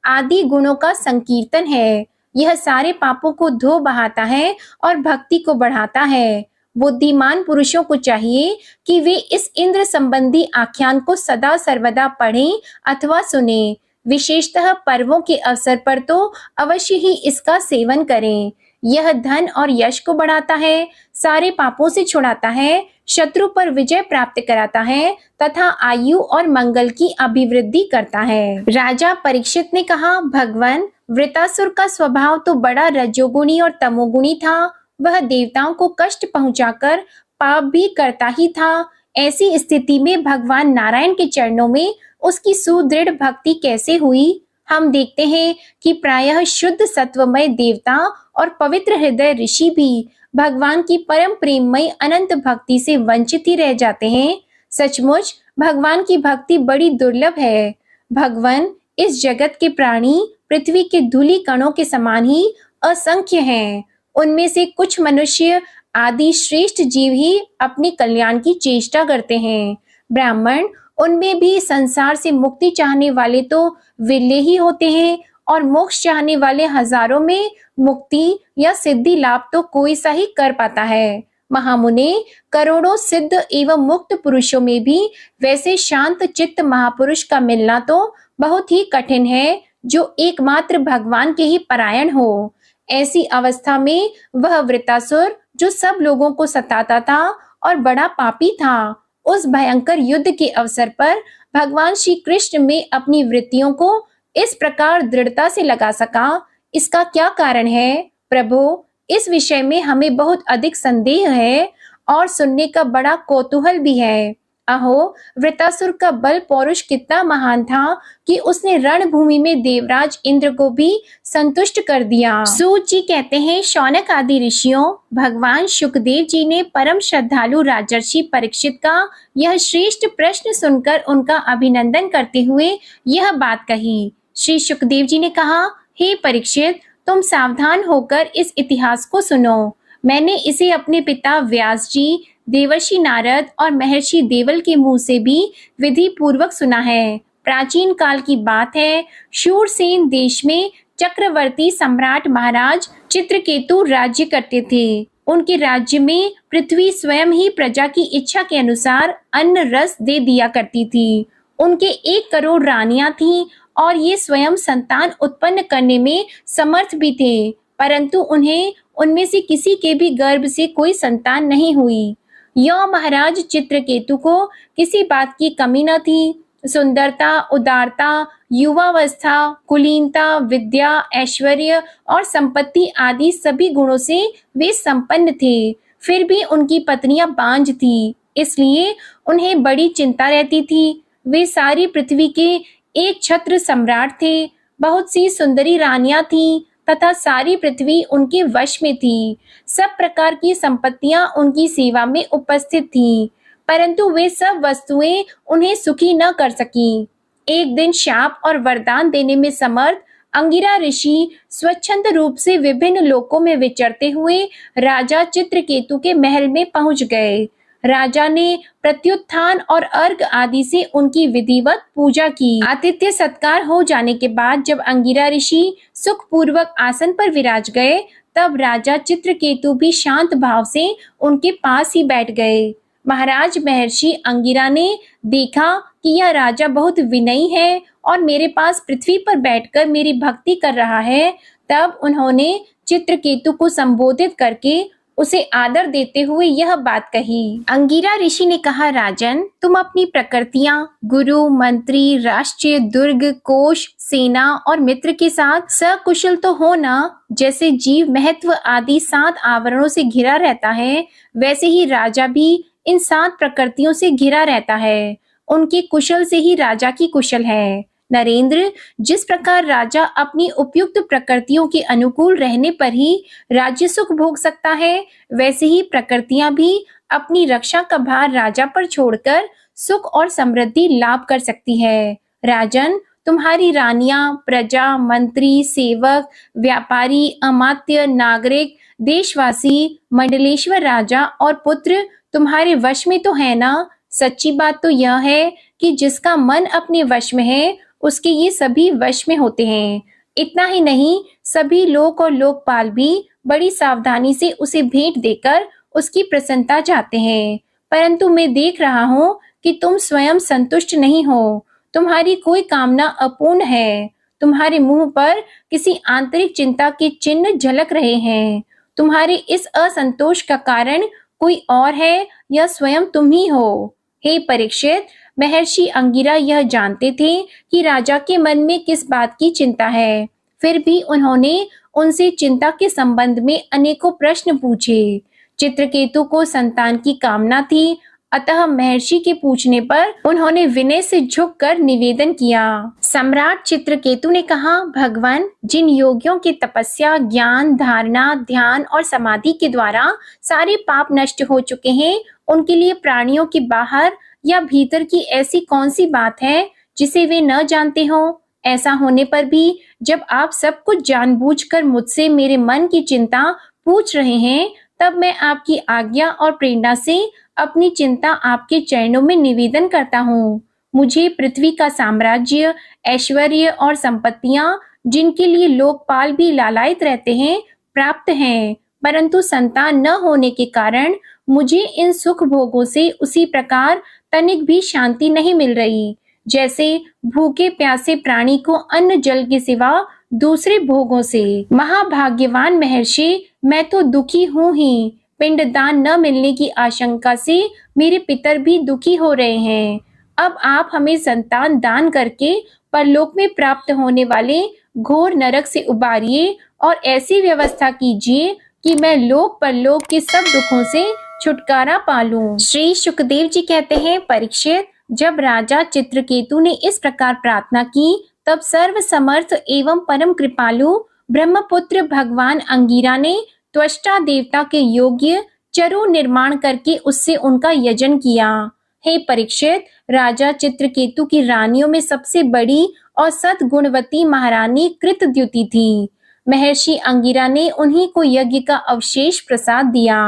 आदि गुणों का संकीर्तन है। यह सारे पापों को धो बहाता है और भक्ति को बढ़ाता है। बुद्धिमान पुरुषों को चाहिए कि वे इस इंद्र संबंधी आख्यान को सदा सर्वदा पढ़ें अथवा सुनें। विशेषतः पर्वों के अवसर पर तो अवश्य ही इसका सेवन करें। यह धन और यश को बढ़ाता है, सारे पापों से छुड़ाता है, शत्रु पर विजय प्राप्त कराता है तथा आयु और मंगल की अभिवृद्धि करता है। राजा परीक्षित ने कहा, भगवान, वृत्तासुर का स्वभाव तो बड़ा रजोगुणी और तमोगुणी था। वह देवताओं को कष्ट पहुंचाकर पाप भी करता ही था। ऐसी स्थिति में भगवान नारायण के चरणों में उसकी सुदृढ़ भक्ति कैसे हुई? हम देखते हैं कि प्रायः शुद्ध सत्वमय देवता और पवित्र हृदय ऋषि भी भगवान की परम प्रेममय अनंत भक्ति से वंचित ही रह जाते हैं। सचमुच भगवान की भक्ति बड़ी दुर्लभ है। भगवान, इस जगत के प्राणी पृथ्वी के धूलि कणों के समान ही असंख्य हैं। उनमें से कुछ मनुष्य आदि श्रेष्ठ जीव ही अपने कल्याण की चेष्टा करते हैं। ब्राह्मण, उनमें भी संसार से मुक्ति चाहने वाले तो विरले ही होते हैं और मोक्ष चाहने वाले हजारों में मुक्ति या सिद्धि लाभ तो कोई सा ही कर पाता है। महामुने, करोड़ों सिद्ध एवं मुक्त पुरुषों में भी वैसे शांत चित्त महापुरुष का मिलना तो बहुत ही कठिन है, जो एकमात्र भगवान के ही परायण हो। ऐसी अवस्था में वह वृत्तासुर, जो सब लोगों को सताता था और बड़ा पापी था, उस भयंकर युद्ध के अवसर पर भगवान श्री कृष्ण में अपनी वृत्तियों को इस प्रकार दृढ़ता से लगा सका, इसका क्या कारण है? प्रभु, इस विषय में हमें बहुत अधिक संदेह है और सुनने का बड़ा कौतूहल भी है। अहो, वृत्तासुर का बल पौरुष कितना महान था कि उसने रणभूमि में देवराज इंद्र को भी संतुष्ट कर दिया। सूत जी कहते हैं, शौनक आदि ऋषियों, भगवान शुकदेव जी ने परम श्रद्धालु राजर्षि परीक्षित का यह श्रेष्ठ प्रश्न सुनकर उनका अभिनंदन करते हुए यह बात कही। श्री शुकदेव जी ने कहा, हे परीक्षित, तुम सावधान होकर इस इतिहास को सुनो। मैंने इसे अपने पिता व्यास जी, देवर्षि नारद और महर्षि देवल के मुंह से भी विधि पूर्वक सुना है। प्राचीन काल की बात है, शूरसेन देश में चक्रवर्ती सम्राट महाराज चित्रकेतु राज्य करते थे। उनके राज्य में पृथ्वी स्वयं ही प्रजा की इच्छा के अनुसार अन्न रस दे दिया करती थी। उनके 1 करोड़ रानियां थीं और ये स्वयं संतान उत्पन्न करने में समर्थ भी थे, परंतु उन्हें उनमें से किसी के भी गर्भ से कोई संतान नहीं हुई। यौ महाराज चित्रकेतु को किसी बात की कमी न थी। सुंदरता, उदारता, युवावस्था, कुलीनता, विद्या, ऐश्वर्य और संपत्ति आदि सभी गुणों से वे संपन्न थे। फिर भी उनकी पत्नियां बांझ थी, इसलिए उन्हें बड़ी चिंता रहती थी। वे सारी पृथ्वी के एक छत्र सम्राट थे। बहुत सी सुंदरी रानियां थीं तथा सारी पृथ्वी उनके वश में थी। सब प्रकार की संपत्तियां उनकी सेवा में उपस्थित थीं, परंतु वे सब वस्तुएं उन्हें सुखी न कर सकीं। एक दिन शाप और वरदान देने में समर्थ अंगिरा ऋषि स्वच्छंद रूप से विभिन्न लोकों में विचरते हुए राजा चित्रकेतु के महल में पहुंच गए। राजा ने प्रत्युत्थान और अर्घ आदि से उनकी विधिवत पूजा की। आतिथ्य सत्कार हो जाने के बाद जब अंगिरा ऋषि सुखपूर्वक आसन पर विराज गए, तब राजा चित्रकेतु भी शांत भाव से उनके पास ही बैठ गए। महाराज महर्षि अंगिरा ने देखा कि यह राजा बहुत विनयी है और मेरे पास पृथ्वी पर बैठकर मेरी भक्ति कर रहा है। तब उन्होंने चित्रकेतु को संबोधित करके उसे आदर देते हुए यह बात कही। अंगिरा ऋषि ने कहा, राजन, तुम अपनी प्रकृतियां, गुरु, मंत्री, राष्ट्रीय दुर्ग, कोश, सेना और मित्र के साथ सकुशल तो हो ना? जैसे जीव महत्व आदि 7 आवरणों से घिरा रहता है, वैसे ही राजा भी इन 7 प्रकृतियों से घिरा रहता है। उनके कुशल से ही राजा की कुशल है। नरेंद्र, जिस प्रकार राजा अपनी उपयुक्त प्रकृतियों के अनुकूल रहने पर ही राज्य सुख भोग सकता है, वैसे ही प्रकृतियां भी अपनी रक्षा का भार राजा पर छोड़कर सुख और समृद्धि लाभ कर सकती है। राजन, तुम्हारी रानियां, प्रजा, मंत्री, सेवक, व्यापारी, अमात्य, नागरिक, देशवासी, मंडलेश्वर राजा और पुत्र तुम्हारे वश में तो है ना? सच्ची बात तो यह है कि जिसका मन अपने वश में है, उसके ये सभी वश में होते हैं। इतना ही नहीं, सभी लोक और लोकपाल भी बड़ी सावधानी से उसे भेंट देकर उसकी प्रसन्नता चाहते हैं। परंतु मैं देख रहा हूँ कि तुम स्वयं संतुष्ट नहीं हो। तुम्हारी कोई कामना अपूर्ण है। तुम्हारे मुंह पर किसी आंतरिक चिंता के चिन्ह झलक रहे हैं। तुम्हारे इस असंतोष का कारण कोई और है या स्वयं तुम ही हो। हे परीक्षित, महर्षि अंगिरा यह जानते थे कि राजा के मन में किस बात की चिंता है। फिर भी उन्होंने उनसे चिंता के संबंध में अनेकों प्रश्न पूछे। चित्रकेतु को संतान की कामना थी, अतः महर्षि के पूछने पर उन्होंने विनय से झुककर निवेदन किया। सम्राट चित्रकेतु ने कहा, भगवान, जिन योगियों की तपस्या, ज्ञान, धारणा, ध्यान और समाधि के द्वारा सारे पाप नष्ट हो चुके हैं, उनके लिए प्राणियों के बाहर या भीतर की ऐसी कौन सी बात है जिसे वे न जानते हो? ऐसा होने पर भी जब आप सब कुछ जानबूझकर मुझसे मेरे मन की चिंता पूछ रहे हैं, तब मैं आपकी आज्ञा और प्रेरणा से अपनी चिंता आपके चरणों में निवेदन करता हूँ। मुझे पृथ्वी का साम्राज्य, ऐश्वर्य और संपत्तियां, जिनके लिए लोकपाल भी लालायित रहते हैं, प्राप्त हैं, परंतु संतान न होने के कारण मुझे इन सुख भोगों से उसी प्रकार तनिक भी शांति नहीं मिल रही, जैसे भूखे प्यासे प्राणी को अन्न जल के सिवा दूसरे भोगों से। महाभाग्यवान महर्षि, मैं तो दुखी हूँ ही। पिंडदान न मिलने की आशंका से मेरे पितर भी दुखी हो रहे हैं। अब आप हमें संतान दान करके परलोक में प्राप्त होने वाले घोर नरक से उबारिए और ऐसी व्यवस्था कीजिए कि मैं लोक परलोक के सब दुखों से छुटकारा पा लूं। श्री सुखदेव जी कहते हैं, परीक्षित, जब राजा चित्रकेतु ने इस प्रकार प्रार्थना की, तब सर्व समर्थ एवं परम कृपालु ब्रह्मपुत्र भगवान अंगिरा ने त्वष्टा देवता के योग्य चरु निर्माण करके उससे उनका यजन किया। हे परीक्षित, राजा चित्रकेतु की रानियों में सबसे बड़ी और सद्गुणवती महारानी कृतद्युति थी। महर्षि अंगिरा ने उन्हीं को यज्ञ का अवशेष प्रसाद दिया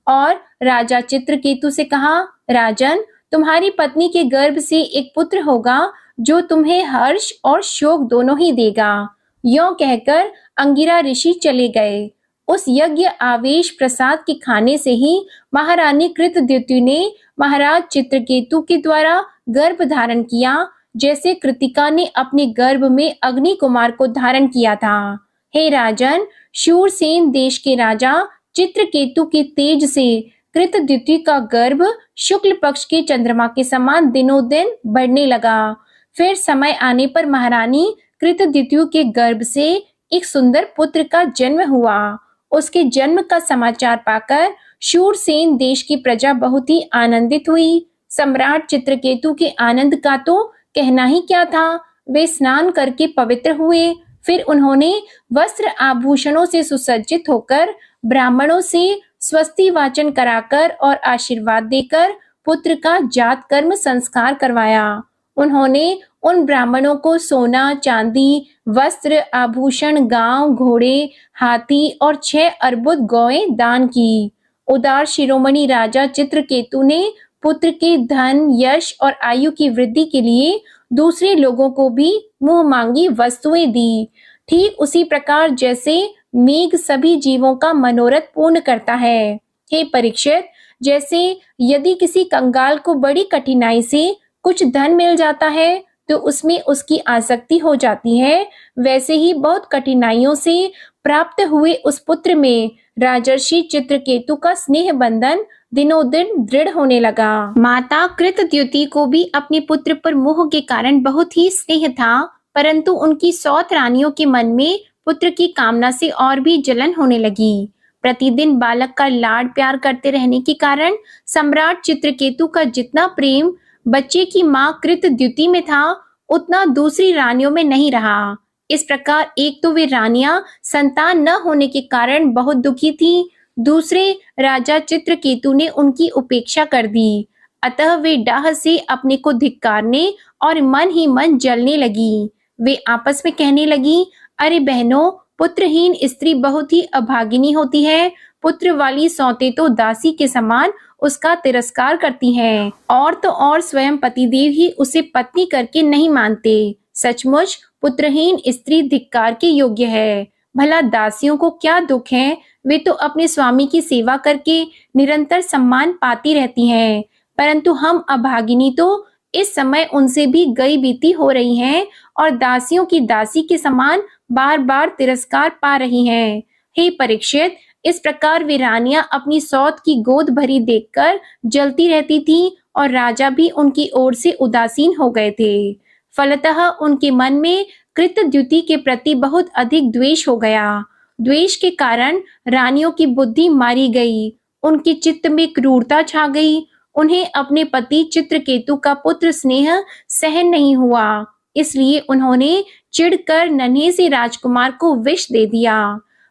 और राजा चित्रकेतु से कहा, राजन, तुम्हारी पत्नी के गर्भ से एक पुत्र होगा जो तुम्हें हर्ष और शोक दोनों ही देगा। यों कहकर अंगिरा ऋषि चले गए। उस यज्ञ आवेश प्रसाद के खाने से ही महारानी कृतद्युति ने महाराज चित्रकेतु के द्वारा गर्भ धारण किया, जैसे कृतिका ने अपने गर्भ में अग्नि कुमार को धारण किया था। हे राजन, शूरसेन देश के राजा चित्रकेतु के तेज से कृतद्युति का गर्भ शुक्ल पक्ष के चंद्रमा के समान दिनों दिन बढ़ने लगा। फिर समय आने पर महारानी कृतद्युति के गर्भ से एक सुंदर पुत्र का जन्म हुआ। उसके जन्म का समाचार पाकर शूरसेन देश की प्रजा बहुत ही आनंदित हुई। सम्राट चित्रकेतु के आनंद का तो कहना ही क्या था। वे स्नान करके पवित्र हुए। फिर उन्होंने वस्त्र आभूषणों से सुसज्जित होकर ब्राह्मणों से स्वस्ति वाचन कराकर और आशीर्वाद देकर पुत्र का जात कर्म संस्कार करवाया। उन्होंने उन ब्राह्मणों को सोना, चांदी, वस्त्र, आभूषण, गांव, घोड़े, हाथी और 6 अर्बुद गौएं दान की। उदार शिरोमणि राजा चित्रकेतु ने पुत्र के धन, यश और आयु की वृद्धि के लिए दूसरे लोगों को भी मुंह मांगी वस्तुएं दी। ठीक उसी प्रकार जैसे मेघ सभी जीवों का मनोरथ पूर्ण करता है। हे परीक्षित, जैसे यदि किसी कंगाल को बड़ी कठिनाई से कुछ धन मिल जाता है तो उसमें उसकी आसक्ति हो जाती है, वैसे ही बहुत कठिनाइयों से प्राप्त हुए उस पुत्र में राजर्षि चित्रकेतु का स्नेह बंधन दिनों दिन दृढ़ होने लगा। माता कृतद्युति को भी अपने पुत्र पर मोह के कारण बहुत ही स्नेह था, परंतु उनकी सौत रानियों के मन में पुत्र की कामना से और भी जलन होने लगी। प्रतिदिन बालक का लाड प्यार करते रहने के कारण सम्राट चित्रकेतु का जितना प्रेम बच्चे की मां कृतद्युति में था, उतना दूसरी रानियों में नहीं रहा। इस प्रकार एक तो वे रानियां संतान न होने के कारण बहुत दुखी थीं, दूसरे राजा चित्रकेतु ने उनकी उपेक्षा कर दी। अतः वे डाह से अपने को धिक्कारने और मन ही मन जलने लगी। वे आपस में कहने लगी, अरे बहनों, पुत्रहीन स्त्री बहुत ही अभागिनी होती है। पुत्र वाली सौतें तो दासी के समान उसका तिरस्कार करती हैं, और तो और स्वयं पतिदेव ही उसे पत्नी करके नहीं मानते। सचमुच पुत्रहीन स्त्री धिक्कार के योग्य है। भला दासियों को क्या दुख है, वे तो अपने स्वामी की सेवा करके निरंतर सम्मान पाती रहती हैं, परंतु हम अभागिनी तो इस समय उनसे भी गई बीती हो रही हैं और दासियों की दासी के समान बार बार तिरस्कार पा रही हैं। हे परीक्षित, इस प्रकार वे रानियां अपनी सौत की गोद भरी देखकर जलती रहती थीं और राजा भी उनकी ओर से उदासीन हो गए थे। फलतः उनके मन में कृतद्युति के प्रति बहुत अधिक द्वेष हो गया। द्वेष के कारण रानियों की बुद्धि मारी गई, उनके चित्त में क्रूरता छा गई। उन्हें अपने पति चित्रकेतु का पुत्र स्नेह सहन नहीं हुआ, इसलिए उन्होंने चिढ़कर नन्हे से राजकुमार को विष दे दिया।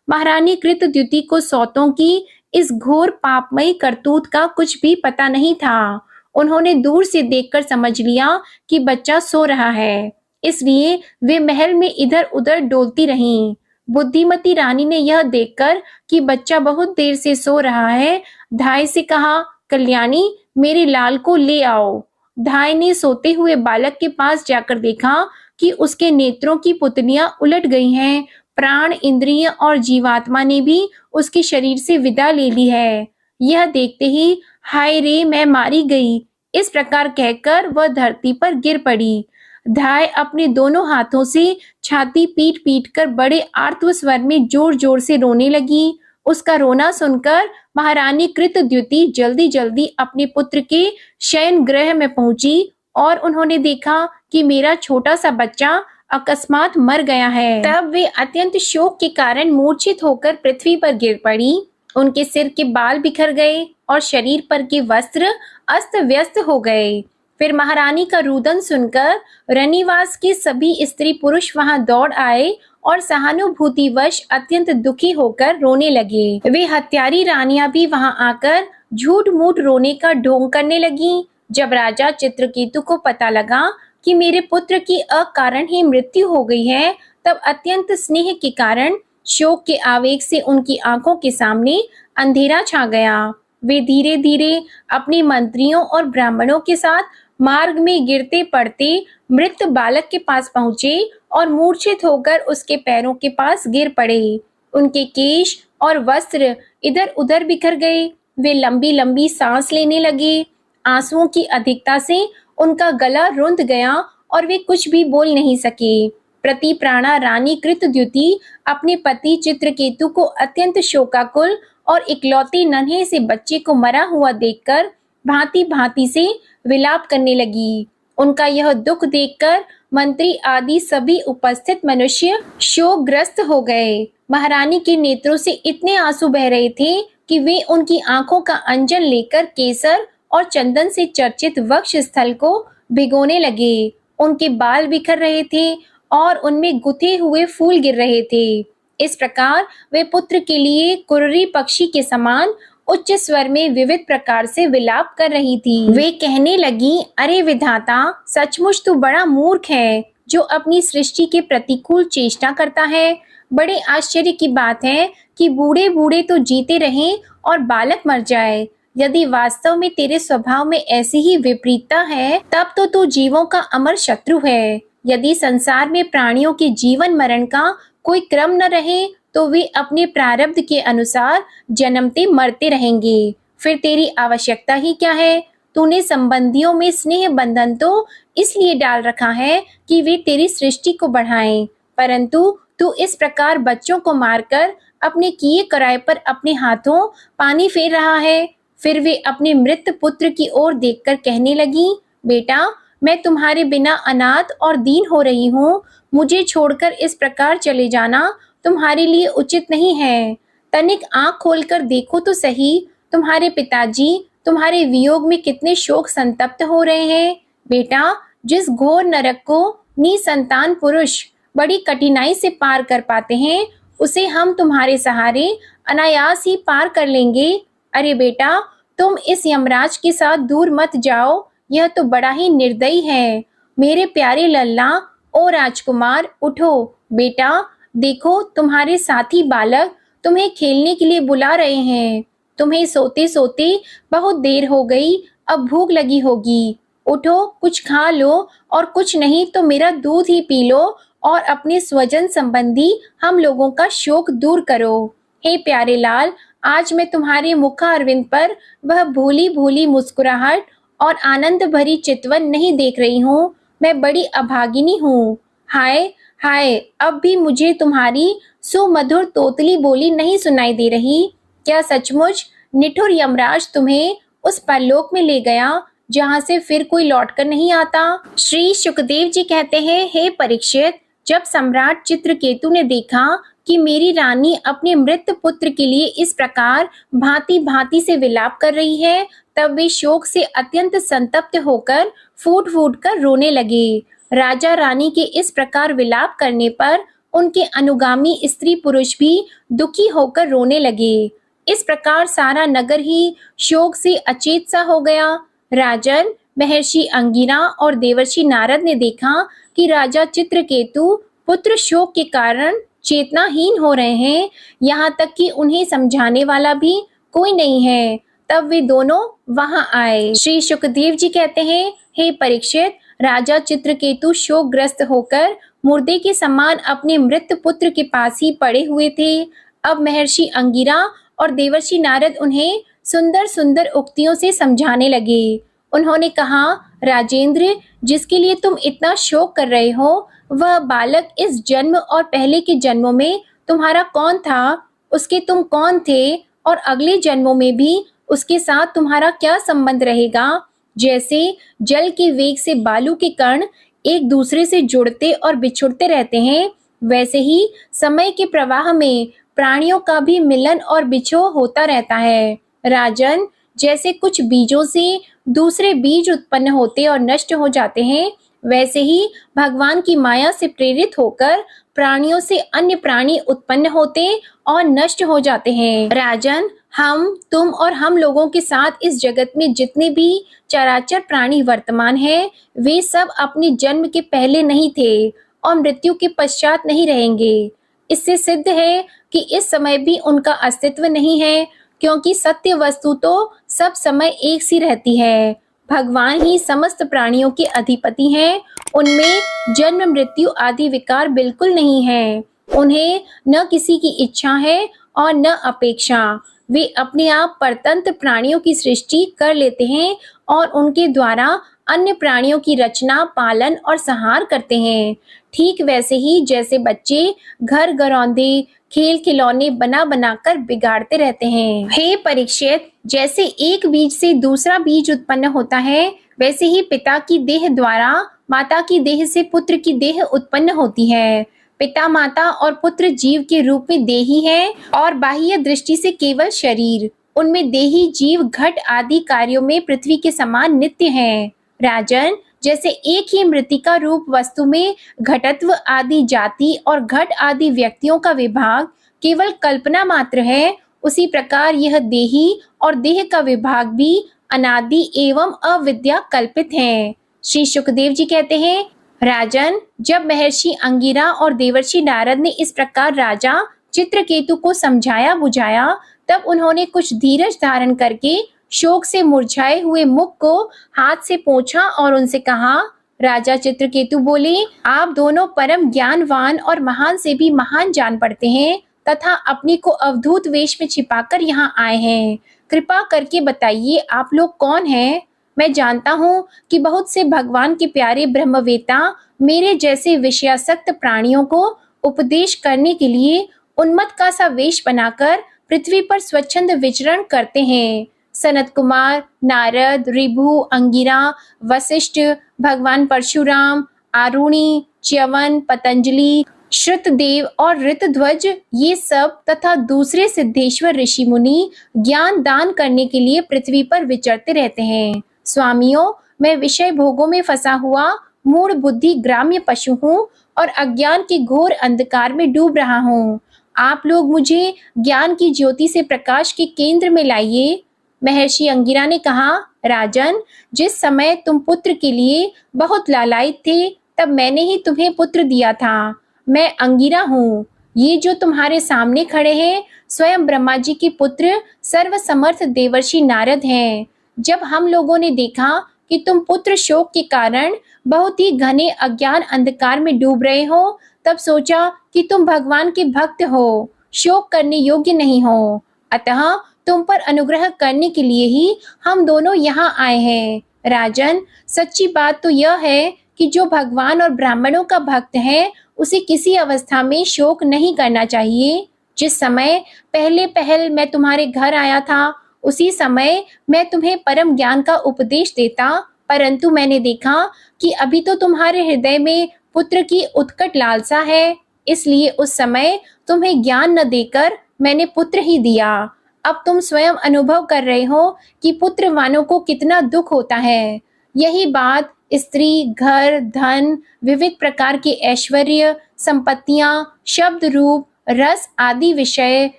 महारानी कृतद्युति को सौतों की इस घोर पापमयी करतूत का कुछ भी पता नहीं था। उन्होंने दूर से देखकर समझ लिया कि बच्चा सो रहा है, इसलिए वे महल में इधर उधर डोलती रहीं। बुद्धिमती रानी ने यह देखकर कि बच्चा बहुत देर से सो रहा है, धाय से कहा, कल्याणी, मेरे लाल को ले आओ। धाय ने सोते हुए बालक के पास जाकर देखा कि उसके नेत्रों की पुतलियां उलट गई हैं, प्राण, इंद्रिय और जीवात्मा ने भी उसके शरीर से विदा ले ली है। यह देखते ही हाय रे मैं मारी गई, इस प्रकार कहकर वह धरती पर गिर पड़ी। धाय अपने दोनों हाथों से छाती पीट पीट कर बड़े आर्तव स्वर में जोर जोर से रोने लगी। उसका रोना सुनकर महारानी कृतद्युति जल्दी जल्दी अपने पुत्र के शयन गृह में पहुंची और उन्होंने देखा कि मेरा छोटा सा बच्चा अकस्मात मर गया है। तब वे अत्यंत शोक के कारण मूर्छित होकर पृथ्वी पर गिर पड़ी। उनके सिर के बाल बिखर गए और शरीर पर के वस्त्र अस्त व्यस्त हो गए। फिर महारानी का रुदन सुनकर रनिवास के सभी स्त्री पुरुष वहां दौड़ आए और सहानुभूतिवश अत्यंत दुखी होकर रोने लगे। वे हत्यारी रानियां भी वहां आकर झूठ मूठ रोने का ढोंग करने लगी। जब राजा चित्रकेतु को पता लगा कि मेरे पुत्र की अकारण ही मृत्यु हो गई है, तब अत्यंत स्नेह के कारण शोक के आवेग से उनकी आंखों के सामने अंधेरा छा गया। वे धीरे धीरे अपने मंत्रियों और ब्राह्मणों के साथ मार्ग में गिरते पड़ते मृत बालक के पास पहुंचे और मूर्छित होकर उसके पैरों के पास गिर पड़े। उनके केश और वस्त्र इधर उधर बिखर गए। वे लंबी लंबी सांस लेने लगे। आंसुओं की अधिकता से उनका गला रुंध गया और वे कुछ भी बोल नहीं सके। प्रति प्राणा रानी कृतद्युति अपने पति चित्रकेतु को अत्यंत शोकाकुल और इकलौते नन्हे से बच्चे को मरा हुआ देखकर भांति भांति से विलाप करने लगी। उनका यह दुख देखकर मंत्री आदि सभी उपस्थित मनुष्य शोकग्रस्त हो गए। महारानी के नेत्रों से इतने आंसू बह रहे थे कि वे उनकी आंखों का अंजन लेकर केसर और चंदन से चर्चित वक्ष स्थल को भिगोने लगे। उनके बाल बिखर रहे थे और उनमें गुथे हुए फूल गिर रहे थे। इस प्रकार वे पुत्र के लिए कुर्री पक्षी के समान उच्च स्वर में विविध प्रकार से विलाप कर रही थी। वे कहने लगी, अरे विधाता, सचमुच तू बड़ा मूर्ख है जो अपनी सृष्टि के प्रतिकूल चेष्टा करता है। बड़े आश्चर्य की बात है कि बूढ़े बूढ़े तो जीते रहें और बालक मर जाए। यदि वास्तव में तेरे स्वभाव में ऐसी ही विपरीतता है, तब तो तू जीवों का अमर शत्रु है। यदि संसार में प्राणियों के जीवन मरण का कोई क्रम न रहे, तो वे अपने प्रारब्ध के अनुसार जन्मते मरते रहेंगे। फिर तेरी आवश्यकता ही क्या है? तूने संबंधियों में स्नेह बंधन तो इसलिए डाल रखा है कि वे तेरी सृष्टि को बढ़ाएं, परंतु तू इस प्रकार बच्चों को मारकर अपने किए कराए पर अपने हाथों पानी फेर रहा है। फिर वे अपने मृत पुत्र की ओर देखकर कहने लगी, बेटा, मैं तुम्हारे बिना अनाथ और दीन हो रही हूँ। मुझे छोड़कर इस प्रकार चले जाना तुम्हारे लिए उचित नहीं है। तनिक आंख खोलकर देखो तो सही, तुम्हारे पिताजी तुम्हारे वियोग में कितने शोक संतप्त हो रहे हैं। बेटा, जिस घोर नरक को निसंतान पुरुष बड़ी कठिनाई से पार कर पाते हैं, उसे हम तुम्हारे सहारे अनायास ही पार कर लेंगे। अरे बेटा, तुम इस यमराज के साथ दूर मत जाओ, यह तो बड़ा ही निर्दयी है। मेरे प्यारे लल्ला, ओ राजकुमार, उठो। बेटा, देखो तुम्हारे साथी बालक तुम्हें खेलने के लिए बुला रहे हैं। तुम्हें सोते सोते बहुत देर हो गई, अब भूख लगी होगी। उठो, कुछ खा लो, और कुछ नहीं तो मेरा दूध ही पी लो और अपने स्वजन संबंधी हम लोगों का शोक दूर करो। हे प्यारे लाल, आज मैं तुम्हारे मुख अरविंद पर वह भोली भोली मुस्कुराहट और आनंद भरी चितवन नहीं देख रही हूँ। मैं बड़ी अभागिनी हूँ। हाय हाय, अब भी मुझे तुम्हारी सुमधुर तोतली बोली नहीं सुनाई दे रही। क्या सचमुच निठुर यमराज तुम्हें उस परलोक में ले गया जहाँ से फिर कोई लौटकर नहीं आता? श्री सुखदेव जी कहते हैं, हे परीक्षित, जब सम्राट चित्रकेतु ने देखा कि मेरी रानी अपने मृत पुत्र के लिए इस प्रकार भांति भांति से विलाप कर रही है, तब वे शोक से अत्यंत संतप्त होकर फूट फूट कर रोने लगे। राजा रानी के इस प्रकार विलाप करने पर उनके अनुगामी स्त्री पुरुष भी दुखी होकर रोने लगे। इस प्रकार सारा नगर ही शोक से अचेत सा हो गया। राजन, महर्षि अंगिरा और देवर्षि नारद ने देखा कि राजा चित्रकेतु पुत्र शोक के कारण चेतनाहीन हो रहे हैं, यहाँ तक कि उन्हें समझाने वाला भी कोई नहीं है। तब वे दोनों वहां आए। श्री सुखदेव जी कहते हैं, हे परीक्षित, राजा चित्रकेतु शोकग्रस्त होकर मुर्दे के समान अपने मृत पुत्र के पास ही पड़े हुए थे। अब महर्षि अंगिरा और देवर्षि नारद उन्हें सुंदर सुंदर उक्तियों से समझाने लगे। उन्होंने कहा, राजेंद्र, जिसके लिए तुम इतना शोक कर रहे हो, वह बालक इस जन्म और पहले के जन्मों में तुम्हारा कौन था, उसके तुम कौन थे, और अगले जन्मों में भी उसके साथ तुम्हारा क्या संबंध रहेगा। जैसे जल के वेग से बालू के कण एक दूसरे से जुड़ते और बिछुड़ते रहते हैं, वैसे ही समय के प्रवाह में प्राणियों का भी मिलन और बिछोह होता रहता है। राजन, जैसे कुछ बीजों से दूसरे बीज उत्पन्न होते और नष्ट हो जाते हैं, वैसे ही भगवान की माया से प्रेरित होकर प्राणियों से अन्य प्राणी उत्पन्न होते और नष्ट हो जाते हैं। राजन, हम, तुम और हम लोगों के साथ इस जगत में जितने भी चराचर प्राणी वर्तमान हैं, वे सब अपने जन्म के पहले नहीं थे और मृत्यु के पश्चात नहीं रहेंगे। इससे सिद्ध है कि इस समय भी उनका अस्तित्व नहीं है, क्योंकि सत्य वस्तु तो सब समय एक सी रहती है। भगवान ही समस्त प्राणियों के अधिपति हैं। उनमें जन्म मृत्यु आदि विकार बिल्कुल नहीं है। उन्हें न किसी की इच्छा है और न अपेक्षा। वे अपने आप परतंत्र प्राणियों की सृष्टि कर लेते हैं और उनके द्वारा अन्य प्राणियों की रचना, पालन और संहार करते हैं। ठीक वैसे ही जैसे बच्चे घर घरौंदे, खेल खिलौने बना बनाकर बिगाड़ते रहते हैं। हे परीक्षित, जैसे एक बीज से दूसरा बीज उत्पन्न होता है, वैसे ही पिता की देह द्वारा माता की देह से पुत्र की देह उत्पन्न होती है। पिता, माता और पुत्र जीव के रूप में देही है और बाह्य दृष्टि से केवल शरीर। उनमें देही जीव घट आदि कार्यों में पृथ्वी के समान नित्य हैं। राजन, जैसे एक ही मृतिका रूप वस्तु में घटत्व आदि जाति और घट आदि व्यक्तियों का विभाग केवल कल्पना मात्र है, उसी प्रकार यह देही और देह का विभाग भी अनादि एवं अविद्या कल्पित है। श्री सुखदेव जी कहते हैं, राजन, जब महर्षि अंगिरा और देवर्षि नारद ने इस प्रकार राजा चित्रकेतु को समझाया बुझाया, तब उन्होंने कुछ धीरज धारण करके शोक से मुरझाए हुए मुख को हाथ से पोंछा और उनसे कहा। राजा चित्रकेतु बोले, आप दोनों परम ज्ञानवान और महान से भी महान जान पड़ते हैं तथा अपने को अवधूत वेश में छिपाकर यहाँ आए हैं। कृपा करके बताइए, आप लोग कौन हैं? मैं जानता हूँ कि बहुत से भगवान के प्यारे ब्रह्मवेता मेरे जैसे विषयासक्त प्राणियों को उपदेश करने के लिए उन्मत्त का सा वेश बनाकर पृथ्वी पर स्वच्छंद विचरण करते हैं। सनत कुमार, नारद, ऋभु, अंगिरा, वशिष्ठ, भगवान परशुराम, आरुणि, च्यवन, पतंजलि, श्रुतदेव और ऋतध्वज, ये सब तथा दूसरे सिद्धेश्वर ऋषि मुनि ज्ञान दान करने के लिए पृथ्वी पर विचरते रहते हैं। स्वामियों, मैं विषय भोगों में फंसा हुआ मूढ़ बुद्धि ग्राम्य पशु हूँ और अज्ञान के घोर अंधकार में डूब रहा हूँ। आप लोग मुझे ज्ञान की ज्योति से प्रकाश के केंद्र में लाइए। महर्षि अंगिरा ने कहा, राजन, जिस समय तुम पुत्र के लिए बहुत लालायित थे, तब मैंने ही तुम्हें पुत्र दिया था। मैं अंगिरा हूँ। ये जो तुम्हारे सामने खड़े हैं, स्वयं ब्रह्मा जी के पुत्र सर्वसमर्थ देवर्षि नारद हैं। जब हम लोगों ने देखा कि तुम पुत्र शोक के कारण बहुत ही घने अज्ञान अंधकार में डूब रहे हो, तब सोचा कि तुम भगवान के भक्त हो, शोक करने योग्य नहीं हो। अतः तुम पर अनुग्रह करने के लिए ही हम दोनों यहाँ आए हैं। राजन, सच्ची बात तो यह है कि जो भगवान और ब्राह्मणों का भक्त है, उसे किसी अवस्था में शोक नहीं करना चाहिए। जिस समय पहले पहल मैं तुम्हारे घर आया था, उसी समय मैं तुम्हें परम ज्ञान का उपदेश देता, परंतु मैंने देखा कि अभी तो तुम्हारे हृदय में पुत्र की उत्कट लालसा है, इसलिए उस समय तुम्हें ज्ञान न देकर मैंने पुत्र ही दिया। अब तुम स्वयं अनुभव कर रहे हो कि पुत्रवानों को कितना दुख होता है। यही बात स्त्री, घर, धन, विविध प्रकार के ऐश्वर्य, संपत्तियां, शब्द, रूप, रस आदि विषय,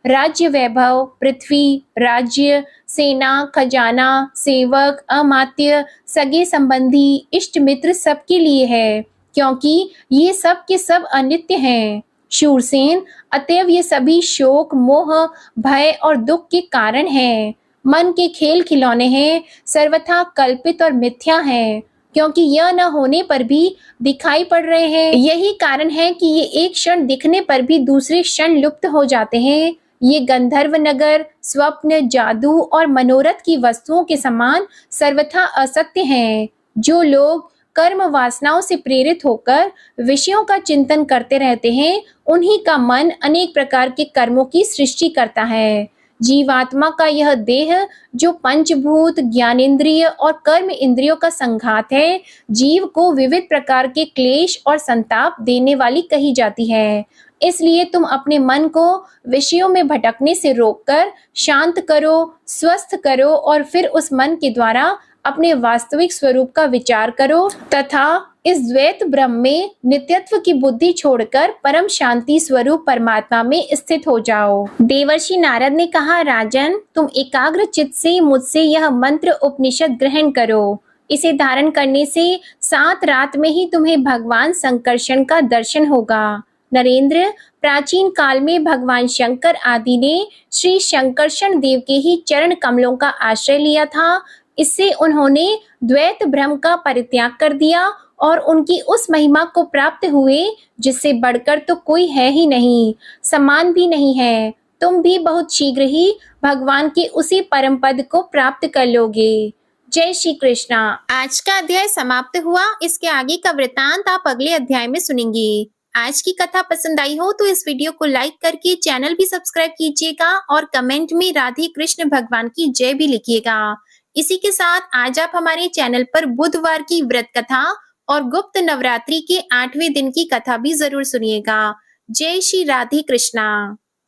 राज्य वैभव, पृथ्वी, राज्य, सेना, खजाना, सेवक, अमात्य, सगे संबंधी, इष्ट मित्र सबके लिए है, क्योंकि ये सब के सब अनित्य हैं। शूरसेन, अतएव ये सभी शोक, मोह, भय और दुख के कारण हैं। मन के खेल खिलौने हैं, सर्वथा कल्पित और मिथ्या हैं, क्योंकि यह न होने पर भी दिखाई पड़ रहे हैं। यही कारण है कि ये एक क्षण दिखने पर भी दूसरे क्षण लुप्त हो जाते हैं। ये गंधर्व नगर स्वप्न, जादू और मनोरथ की वस्तुओं के समान सर्वथा असत्य हैं। जो लोग कर्म वासनाओं से प्रेरित होकर विषयों का चिंतन करते रहते हैं, उन्हीं का मन अनेक प्रकार के कर्मों की सृष्टि करता है। जीवात्मा का यह देह जो पंचभूत, ज्ञानेंद्रिय और कर्म इंद्रियों का संघात है, जीव को विविध प्रकार के क्लेश और संताप देने वाली कही जाती है। इसलिए तुम अपने मन को विषयों में भटकने से रोककर शांत करो, स्वस्थ करो और फिर उस मन के द्वारा अपने वास्तविक स्वरूप का विचार करो तथा इस द्वैत ब्रह्म में नित्यत्व की बुद्धि छोड़कर परम शांति स्वरूप परमात्मा में स्थित हो जाओ। देवर्षि नारद ने कहा, राजन, तुम एकाग्र चित्त से मुझसे यह मंत्र उपनिषद ग्रहण करो। इसे धारण करने से 7 रात में ही तुम्हें भगवान संकर्षण का दर्शन होगा। नरेंद्र, प्राचीन काल में भगवान शंकर आदि ने श्री शंकरषण देव के ही चरण कमलों का आश्रय लिया था। इससे उन्होंने द्वैत भ्रम का परित्याग कर दिया और उनकी उस महिमा को प्राप्त हुए जिससे बढ़कर तो कोई है ही नहीं, समान भी नहीं है। तुम भी बहुत शीघ्र ही भगवान के उसी परम पद को प्राप्त कर लोगे। जय श्री कृष्णा। आज का अध्याय समाप्त हुआ। इसके आगे का वृतांत आप अगले अध्याय में सुनेंगे। आज की कथा पसंद आई हो तो इस वीडियो को लाइक करके चैनल भी सब्सक्राइब कीजिएगा और कमेंट में राधे कृष्ण भगवान की जय भी लिखिएगा। इसी के साथ आज आप हमारे चैनल पर बुधवार की व्रत कथा और गुप्त नवरात्रि के 8वें दिन की कथा भी जरूर सुनिएगा। जय श्री राधे कृष्णा।